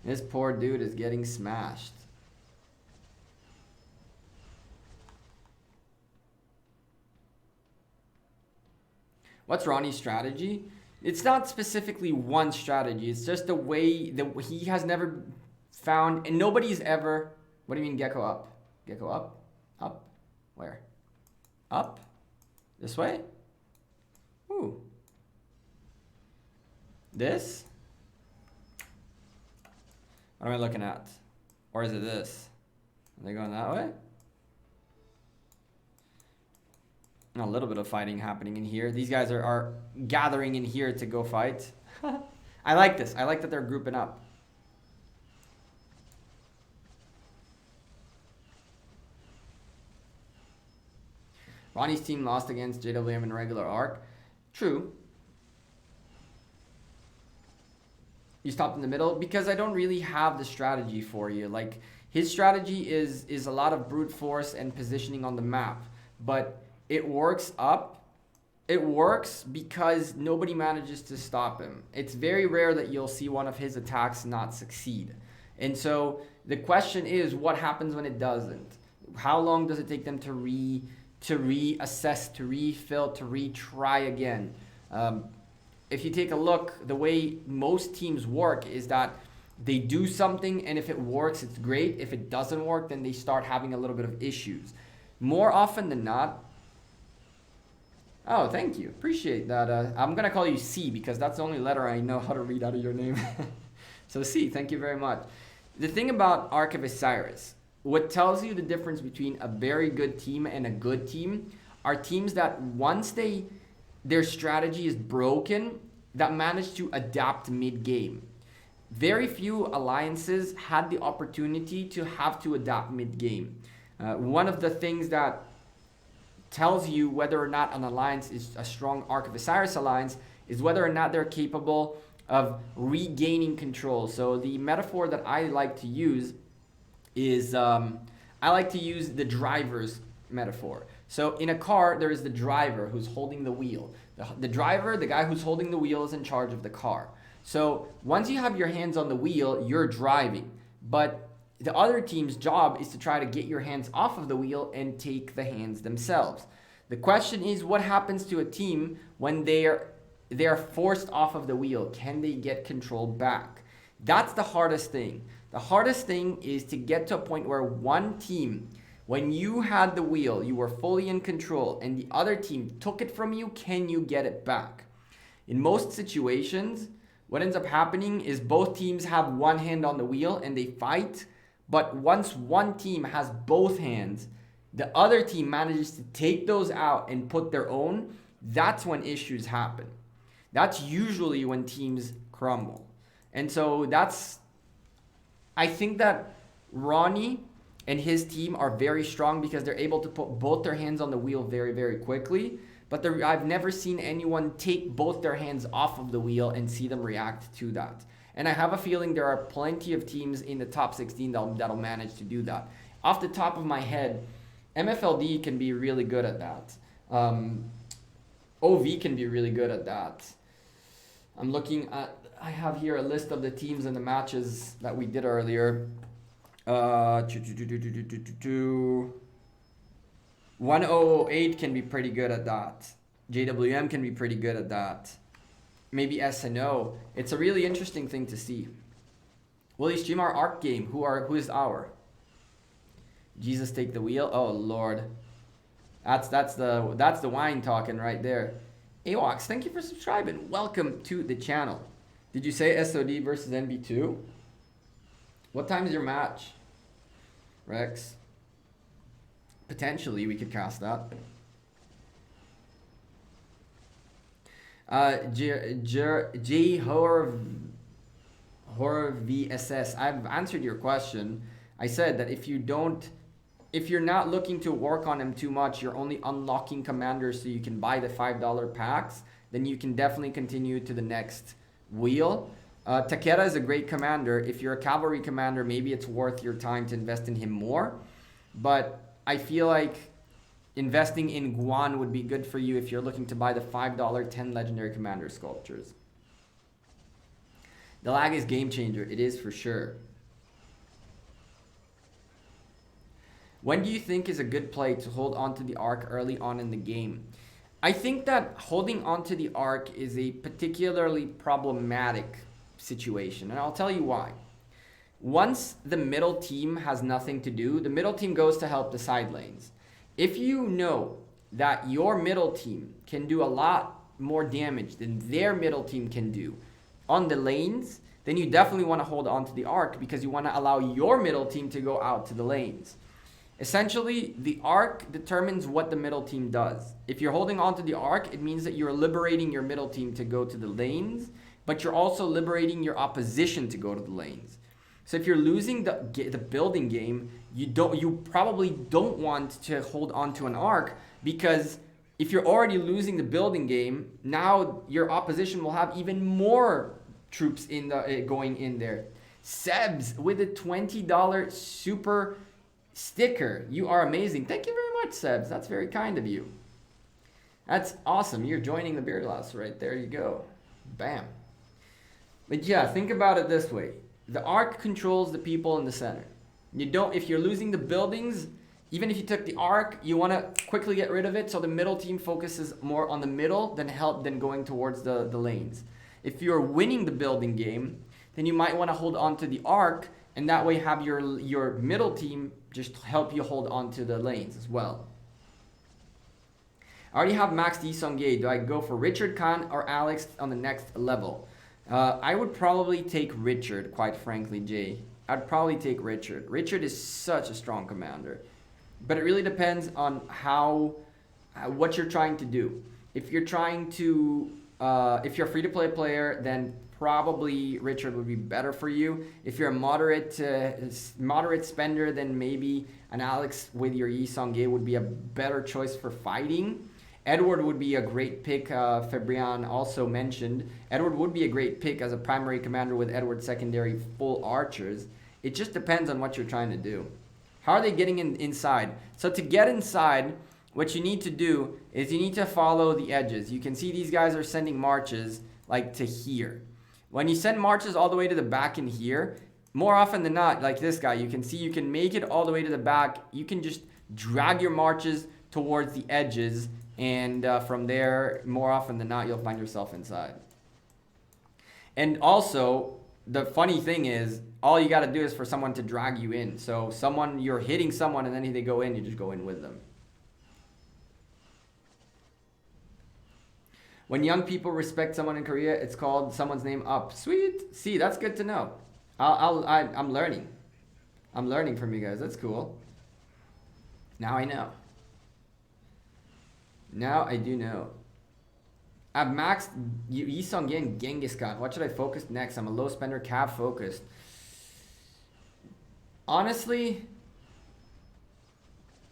This poor dude is getting smashed. What's Ronnie's strategy? It's not specifically one strategy. It's just the way that he has never found, and nobody's ever. What do you mean, Gekko up? Gekko up? Up? Where? Up? This way? Ooh. This? What am I looking at? Or is it this? Are they going that way? A little bit of fighting happening in here. These guys are gathering in here to go fight. I like this. I like that they're grouping up. Ronnie's team lost against JWM in regular arc. True. You stopped in the middle because I don't really have the strategy for you. Like, his strategy is a lot of brute force and positioning on the map, but it works up. It works because nobody manages to stop him. It's very rare that you'll see one of his attacks not succeed. And so the question is, what happens when it doesn't? How long does it take them to reassess, to refill, to retry again? If you take a look, the way most teams work is that they do something, and if it works, it's great. If it doesn't work, then they start having a little bit of issues. More often than not. Oh, thank you. Appreciate that. I'm going to call you C because that's the only letter I know how to read out of your name. So C, thank you very much. The thing about Ark of Osiris, what tells you the difference between a very good team and a good team are teams that once their strategy is broken, that manage to adapt mid-game. Very few alliances had the opportunity to have to adapt mid-game. One of the things that tells you whether or not an alliance is a strong Ark of Osiris alliance is whether or not they're capable of regaining control. So the metaphor that I like to use is I like to use the driver's metaphor. So in a car, there is the driver who's holding the wheel. The driver, the guy who's holding the wheel, is in charge of the car. So once you have your hands on the wheel, you're driving. But the other team's job is to try to get your hands off of the wheel and take the hands themselves. The question is, what happens to a team when they're forced off of the wheel? Can they get control back? That's the hardest thing. The hardest thing is to get to a point where one team, when you had the wheel, you were fully in control, and the other team took it from you, can you get it back? In most situations, what ends up happening is both teams have one hand on the wheel and they fight, but once one team has both hands, the other team manages to take those out and put their own. That's when issues happen. That's usually when teams crumble. And so I think that Ronnie and his team are very strong because they're able to put both their hands on the wheel very, very quickly. But I've never seen anyone take both their hands off of the wheel and see them react to that. And I have a feeling there are plenty of teams in the top 16 that'll manage to do that. Off the top of my head, MFLD can be really good at that. OV can be really good at that. I'm looking at, I have here a list of the teams and the matches that we did earlier. 1008 can be pretty good at that. JWM can be pretty good at that. Maybe SNO. It's a really interesting thing to see. Will you stream our Ark game? Who is our? Jesus take the wheel. Oh Lord. That's the wine talking right there. Awox, thank you for subscribing. Welcome to the channel. Did you say SOD versus NB2? What time is your match, Rex? Potentially, we could cast that. J Horror VSS. I've answered your question. I said that if you're not looking to work on him too much, you're only unlocking commanders so you can buy the $5 packs, then you can definitely continue to the next wheel. Takeda is a great commander. If you're a cavalry commander, maybe it's worth your time to invest in him more. But I feel like investing in Guan would be good for you if you're looking to buy the $5 10 legendary commander sculptures. The lag is game changer. It is for sure. When do you think is a good play to hold onto the Ark early on in the game? I think that holding onto the Ark is a particularly problematic situation, and I'll tell you why. Once the middle team has nothing to do, the middle team goes to help the side lanes. If you know that your middle team can do a lot more damage than their middle team can do on the lanes, then you definitely want to hold on to the Ark because you want to allow your middle team to go out to the lanes. Essentially, the Ark determines what the middle team does. If you're holding on to the Ark, it means that you're liberating your middle team to go to the lanes, but you're also liberating your opposition to go to the lanes. So if you're losing the building game, you probably don't want to hold on to an Ark, because if you're already losing the building game, now your opposition will have even more troops in going in there. Sebs with a $20 super sticker. You are amazing. Thank you very much, Sebs. That's very kind of you. That's awesome. You're joining the Beard Loss right there. You go. Bam. But yeah, think about it this way. The Ark controls the people in the center. If you're losing the buildings, even if you took the Ark, you want to quickly get rid of it so the middle team focuses more on the middle than going towards the lanes. If you're winning the building game, then you might want to hold on to the Ark, and that way have your middle team just help you hold on to the lanes as well. I already have maxed Isongye. Do I go for Richard Khan or Alex on the next level? I would probably take Richard, quite frankly, Jay. I'd probably take Richard. Richard is such a strong commander. But it really depends on what you're trying to do. If you're trying to, if you're a free-to-play player, then probably Richard would be better for you. If you're a moderate spender, then maybe an Alex with your Yi Seong-Gye would be a better choice for fighting. Edward would be a great pick. Fabrian also mentioned Edward would be a great pick as a primary commander with Edward secondary full archers. It just depends on what you're trying to do. How are they getting inside? So to get inside, what you need to do is you need to follow the edges. You can see these guys are sending marches like to here. When you send marches all the way to the back in here, more often than not, like this guy, you can see you can make it all the way to the back. You can just drag your marches towards the edges, and from there, more often than not, you'll find yourself inside. And also, the funny thing is, all you got to do is for someone to drag you in. So you're hitting someone, and then they go in, you just go in with them. When young people respect someone in Korea, it's called someone's name up. Sweet. See, that's good to know. I'm learning. I'm learning from you guys. That's cool. Now I know. Now I do know. I've maxed Yi Seong-Gye and Genghis Khan. What should I focus next? I'm a low spender, Cav focused. Honestly,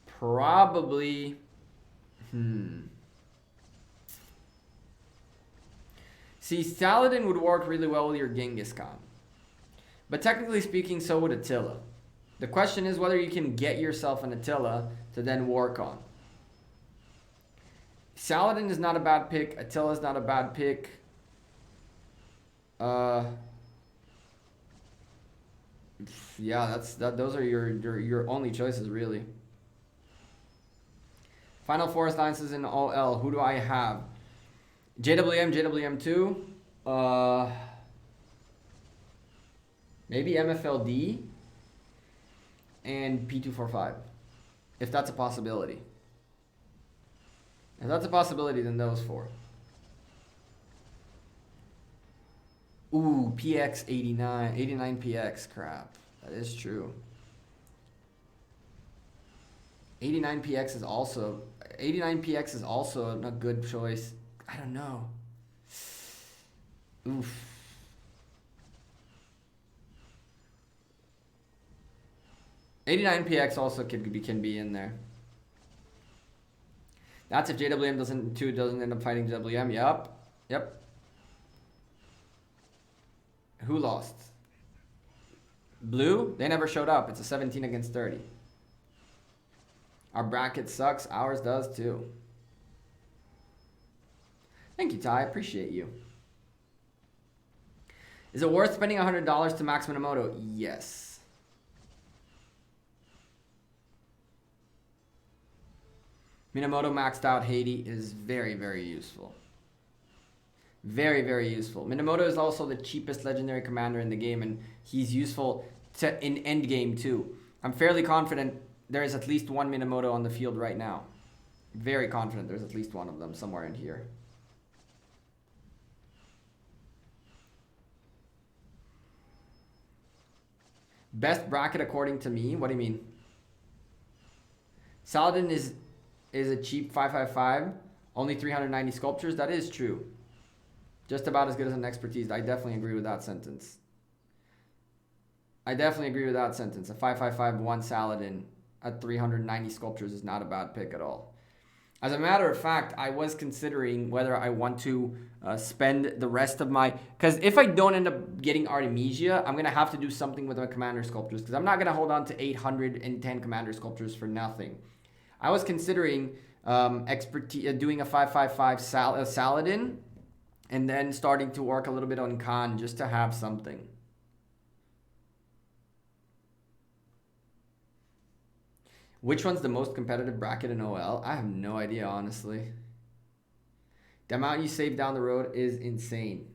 probably. See, Saladin would work really well with your Genghis Khan. But technically speaking, so would Attila. The question is whether you can get yourself an Attila to then work on. Saladin is not a bad pick. Attila is not a bad pick. Yeah, those are your only choices, really. Final Forest Alliances in OL. Who do I have? JWM, JWM2. Maybe MFLD and P245. If that's a possibility. If that's a possibility, then those four. Ooh, PX 89. 89 PX. Crap. That is true. 89 PX is also a good choice. I don't know. Oof. '89 PX also can be in there. That's if JWM doesn't end up fighting JWM. Yep. Who lost? Blue? They never showed up. It's a 17 against 30. Our bracket sucks. Ours does too. Thank you, Ty. I appreciate you. Is it worth spending $100 to max Minamoto? Yes. Minamoto maxed out Haiti is very, very useful. Very, very useful. Minamoto is also the cheapest legendary commander in the game, and he's useful in endgame too. I'm fairly confident there is at least one Minamoto on the field right now. Very confident there's at least one of them somewhere in here. Best bracket according to me? What do you mean? Saladin is a cheap 555, only 390 sculptures. That is true. Just about as good as an expertise. I definitely agree with that sentence. A 555 one Saladin at 390 sculptures is not a bad pick at all. As a matter of fact, I was considering whether I want to spend the rest of my... Because if I don't end up getting Artemisia, I'm going to have to do something with my commander sculptures. Because I'm not going to hold on to 810 commander sculptures for nothing. I was considering doing a 555 Saladin and then starting to work a little bit on Khan just to have something. Which one's the most competitive bracket in OL? I have no idea, honestly. The amount you save down the road is insane.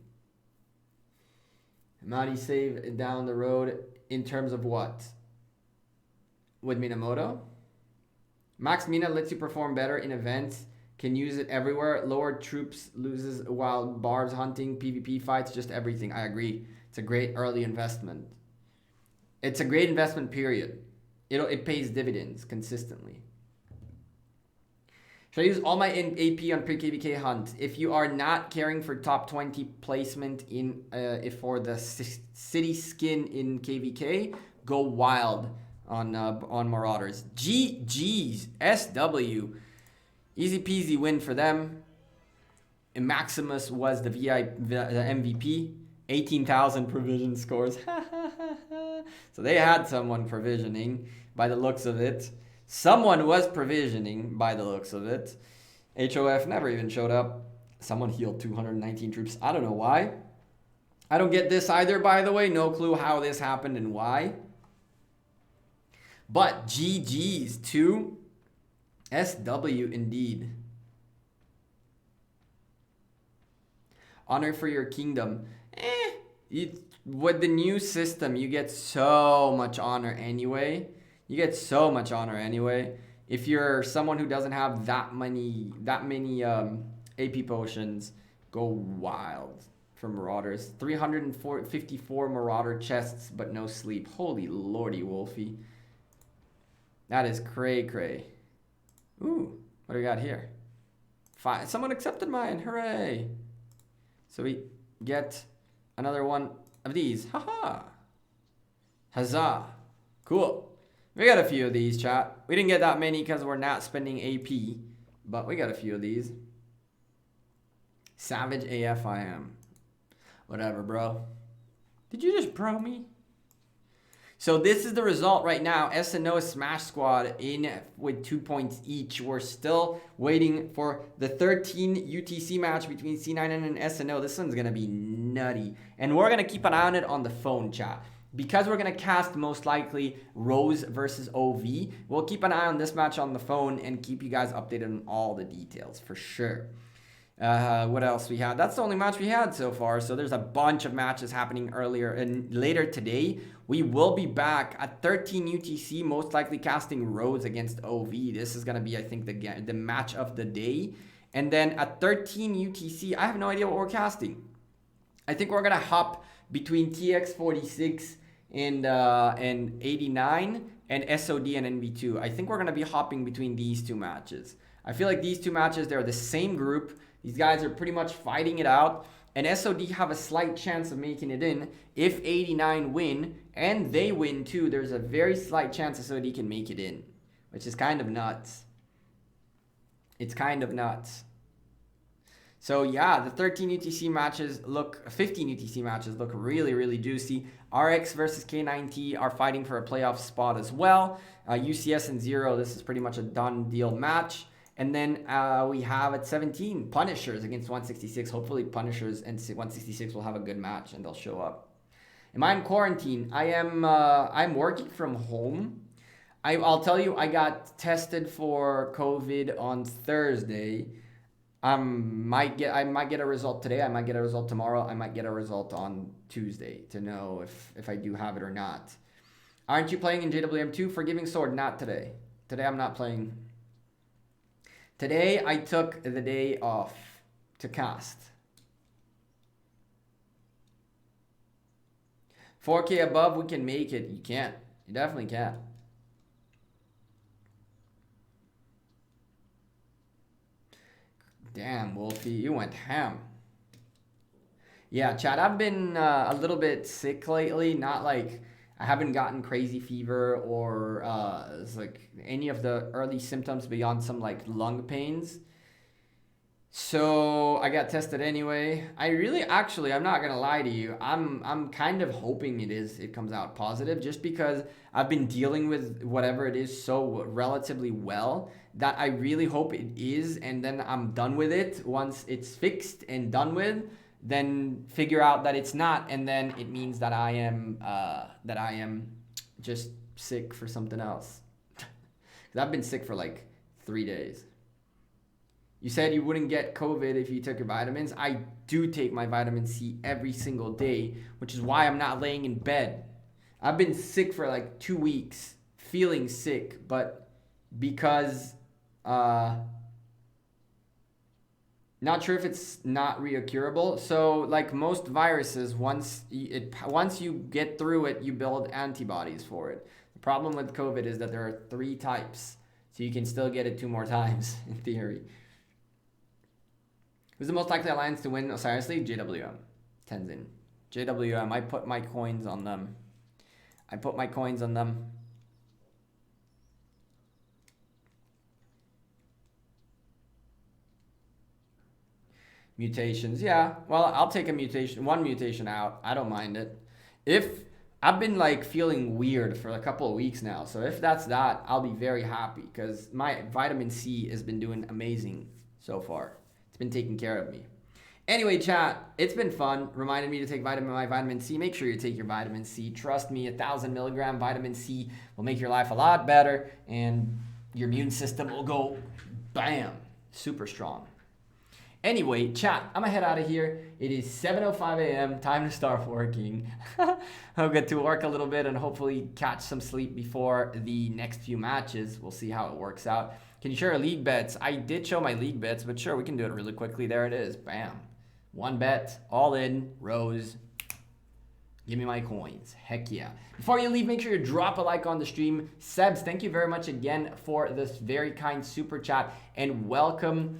The amount you save down the road in terms of what? With Minamoto? Max Mina lets you perform better in events. Can use it everywhere. Lower troops loses while barbs hunting, PvP fights, just everything. I agree. It's a great early investment. It's a great investment, period. It pays dividends consistently. Should I use all my AP on pre-KVK hunt? If you are not caring for top 20 placement in if for the city skin in KVK, go wild on Marauders. GG's SW. Easy peasy win for them. And Maximus was the MVP. 18,000 provision scores. So they had someone provisioning by the looks of it. Someone was provisioning by the looks of it. HOF never even showed up. Someone healed 219 troops. I don't know why. I don't get this either, by the way. No clue how this happened and why. But GG's to SW indeed. Honor for your kingdom. With the new system, you get so much honor anyway. You get so much honor anyway. If you're someone who doesn't have that many AP potions, go wild for Marauders. 354 Marauder chests, but no sleep. Holy lordy, Wolfie. That is cray. Ooh, what do we got here? Someone accepted mine. Hooray. So we get another one of these. Haha. Huzzah. Cool. We got a few of these, chat. We didn't get that many because we're not spending AP, but we got a few of these. Savage AF I am. Whatever, bro. Did you just bro me? So this is the result right now. SNO Smash Squad in with 2 points each. We're still waiting for the 13 UTC match between C9N and SNO. This one's going to be nutty. And we're going to keep an eye on it on the phone, chat. Because we're going to cast most likely Rose versus OV, we'll keep an eye on this match on the phone and keep you guys updated on all the details for sure. What else we had? That's the only match we had so far. So there's a bunch of matches happening earlier and later today. We will be back at 13 UTC, most likely casting Rose against OV. This is going to be, I think, the match of the day. And then at 13 UTC, I have no idea what we're casting. I think we're going to hop between TX46 and 89 and SOD and NV2. I think we're going to be hopping between these two matches. I feel like these two matches, they're the same group. These guys are pretty much fighting it out. And SOD have a slight chance of making it in. If 89 win, and they win too, there's a very slight chance SOD can make it in. Which is kind of nuts. It's kind of nuts. So yeah, the 13 UTC matches look, 15 UTC matches look really, really juicy. RX versus K9T are fighting for a playoff spot as well. UCS and Zero, this is pretty much a done deal match. And then we have at 17, Punishers against 166. Hopefully Punishers and 166 will have a good match and they'll show up. Am I in quarantine? I'm working from home. I'll tell you, I got tested for COVID on Thursday. I might get a result today. I might get a result tomorrow. I might get a result on Tuesday to know if I do have it or not. Aren't you playing in JWM2? Forgiving Sword, not today. Today I'm not playing. Today I took the day off to cast. 4K above, we can make it. You can't. You definitely can't. Damn, Wolfie, you went ham. Yeah, Chad, I've been a little bit sick lately. Not like I haven't gotten crazy fever or it's like any of the early symptoms beyond some like lung pains. So I got tested anyway. I'm not gonna lie to you. I'm kind of hoping it comes out positive just because I've been dealing with whatever it is so relatively well that I really hope it is, and then I'm done with it. Once it's fixed and done with, then figure out that it's not, and then it means that I am just sick for something else. 'Cause I've been sick for like 3 days. You said you wouldn't get COVID if you took your vitamins. I do take my vitamin C every single day, which is why I'm not laying in bed. I've been sick for like 2 weeks, feeling sick, but because not sure if it's not reoccurable. So like most viruses, once you get through it, you build antibodies for it. The problem with COVID is that there are 3 types. So you can still get it 2 more times, in theory. Who's the most likely alliance to win Osiris League? JWM. Tenzin. JWM, I put my coins on them. I put my coins on them. Mutations, yeah. Well, I'll take a mutation, 1 mutation out. I don't mind it. If I've been like feeling weird for a couple of weeks now, so if that's that, I'll be very happy because my vitamin C has been doing amazing so far. It's been taking care of me. Anyway, chat, it's been fun. Reminded me to take my vitamin C. Make sure you take your vitamin C. Trust me, 1,000 milligram vitamin C will make your life a lot better and your immune system will go bam, super strong. Anyway, chat, I'm gonna head out of here. It is 7:05 a.m. Time to start working. I'll get to work a little bit and hopefully catch some sleep before the next few matches. We'll see how it works out. Can you share your league bets? I did show my league bets, but sure, we can do it really quickly. There it is. Bam. 1 bet, all in, Rose. Give me my coins. Heck yeah. Before you leave, make sure you drop a like on the stream. Sebs, thank you very much again for this very kind super chat. And welcome,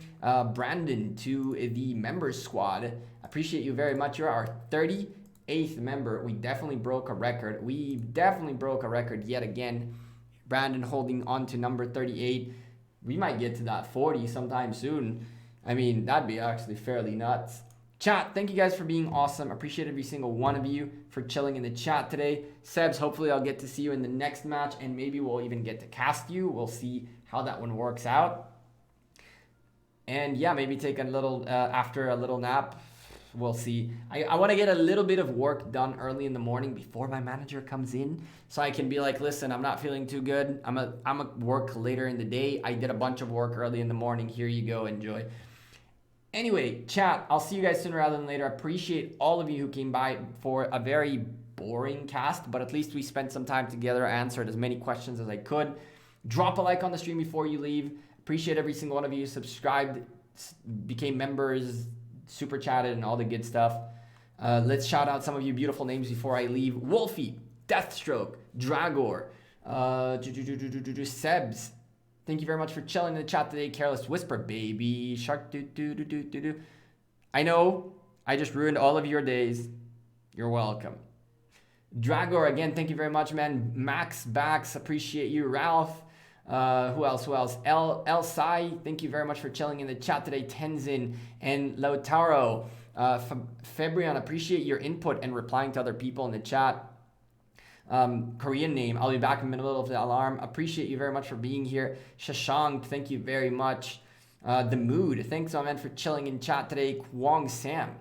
Brandon, to the members squad. Appreciate you very much. You're our 38th member. We definitely broke a record. We definitely broke a record yet again. Brandon holding on to number 38. We might get to that 40 sometime soon. I mean, that'd be actually fairly nuts. Chat, thank you guys for being awesome. Appreciate every single one of you for chilling in the chat today. Sebs, hopefully I'll get to see you in the next match and maybe we'll even get to cast you. We'll see how that one works out. And yeah, maybe take a little, after a little nap. We'll see. I want to get a little bit of work done early in the morning before my manager comes in. So I can be like, listen, I'm not feeling too good. I'm a work later in the day. I did a bunch of work early in the morning. Here you go. Enjoy. Anyway, chat, I'll see you guys sooner rather than later. I appreciate all of you who came by for a very boring cast, but at least we spent some time together, answered as many questions as I could. Drop a like on the stream before you leave. Appreciate every single one of you subscribed, became members, super chatted, and all the good stuff. Let's shout out some of you beautiful names before I leave. Wolfie, Deathstroke, Dragor, Sebs. Thank you very much for chilling in the chat today. Careless Whisper, baby shark, I know I just ruined all of your days. You're welcome. Dragor, again, thank you very much, man. Max Bax, appreciate you. Ralph, who else? El Sai, thank you very much for chilling in the chat today. Tenzin and Lautaro. Fabrian, appreciate your input and replying to other people in the chat. Korean name, I'll be back in the middle of the alarm. Appreciate you very much for being here. Shashank, thank you very much. The Mood, thanks, my man, for chilling in chat today. Kwong Sam,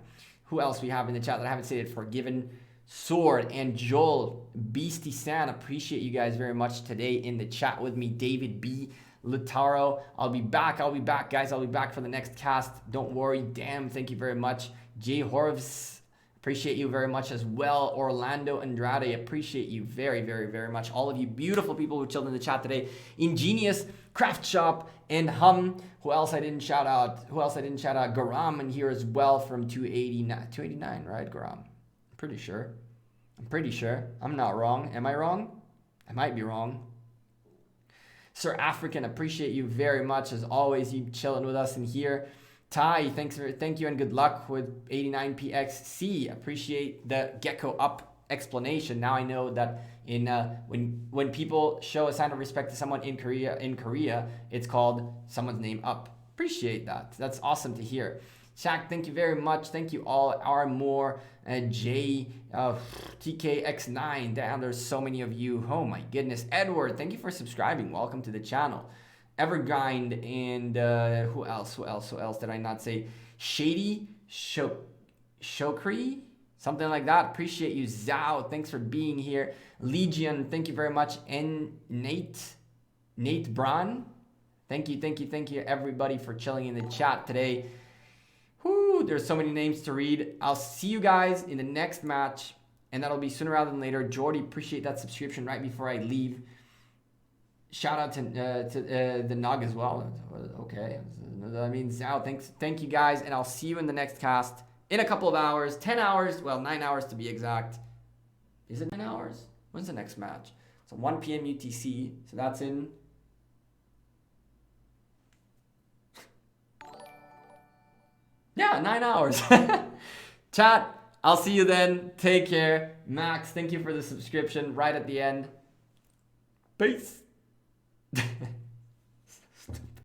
who else we have in the chat that I haven't stated? Forgiven Sword and Joel Beastie San, appreciate you guys very much today in the chat with me. David B, Lutaro, I'll be back guys. I'll be back for the next cast, don't worry. Damn, thank you very much. Jay Horvs, appreciate you very much as well. Orlando Andrade, appreciate you very, very, very much. All of you beautiful people who chilled in the chat today. Ingenious, Craft Shop, and Hum. Who else I didn't shout out? Garam in here as well from 289, right, Garam? I'm pretty sure. I'm not wrong. Am I wrong? I might be wrong. Sir African, appreciate you very much as always. You chilling with us in here. Ty, thank you and good luck with 89pxc. Appreciate the Gekko up explanation. Now I know that in when people show a sign of respect to someone in Korea, it's called someone's name up. Appreciate that. That's awesome to hear. Shaq, thank you very much. Thank you all. Armore, Jay, TKX9. Damn, there's so many of you. Oh my goodness. Edward, thank you for subscribing. Welcome to the channel. Evergrind and who else did I not say? Shady Shokri, something like that. Appreciate you. Zhao, thanks for being here. Legion, thank you very much. And Nate Braun, thank you everybody for chilling in the chat today. Whoo, there's so many names to read. I'll see you guys in the next match, and that'll be sooner rather than later. Jordy, appreciate that subscription right before I leave. Shout out to the Nog as well. Okay, I mean, Zhao, thank you guys, and I'll see you in the next cast in a couple of hours, 10 hours, well, 9 hours to be exact. Is it 9 hours? When's the next match? So 1 p.m. UTC, so that's in Yeah, 9 hours. Chat, I'll see you then. Take care. Max, thank you for the subscription right at the end. Peace.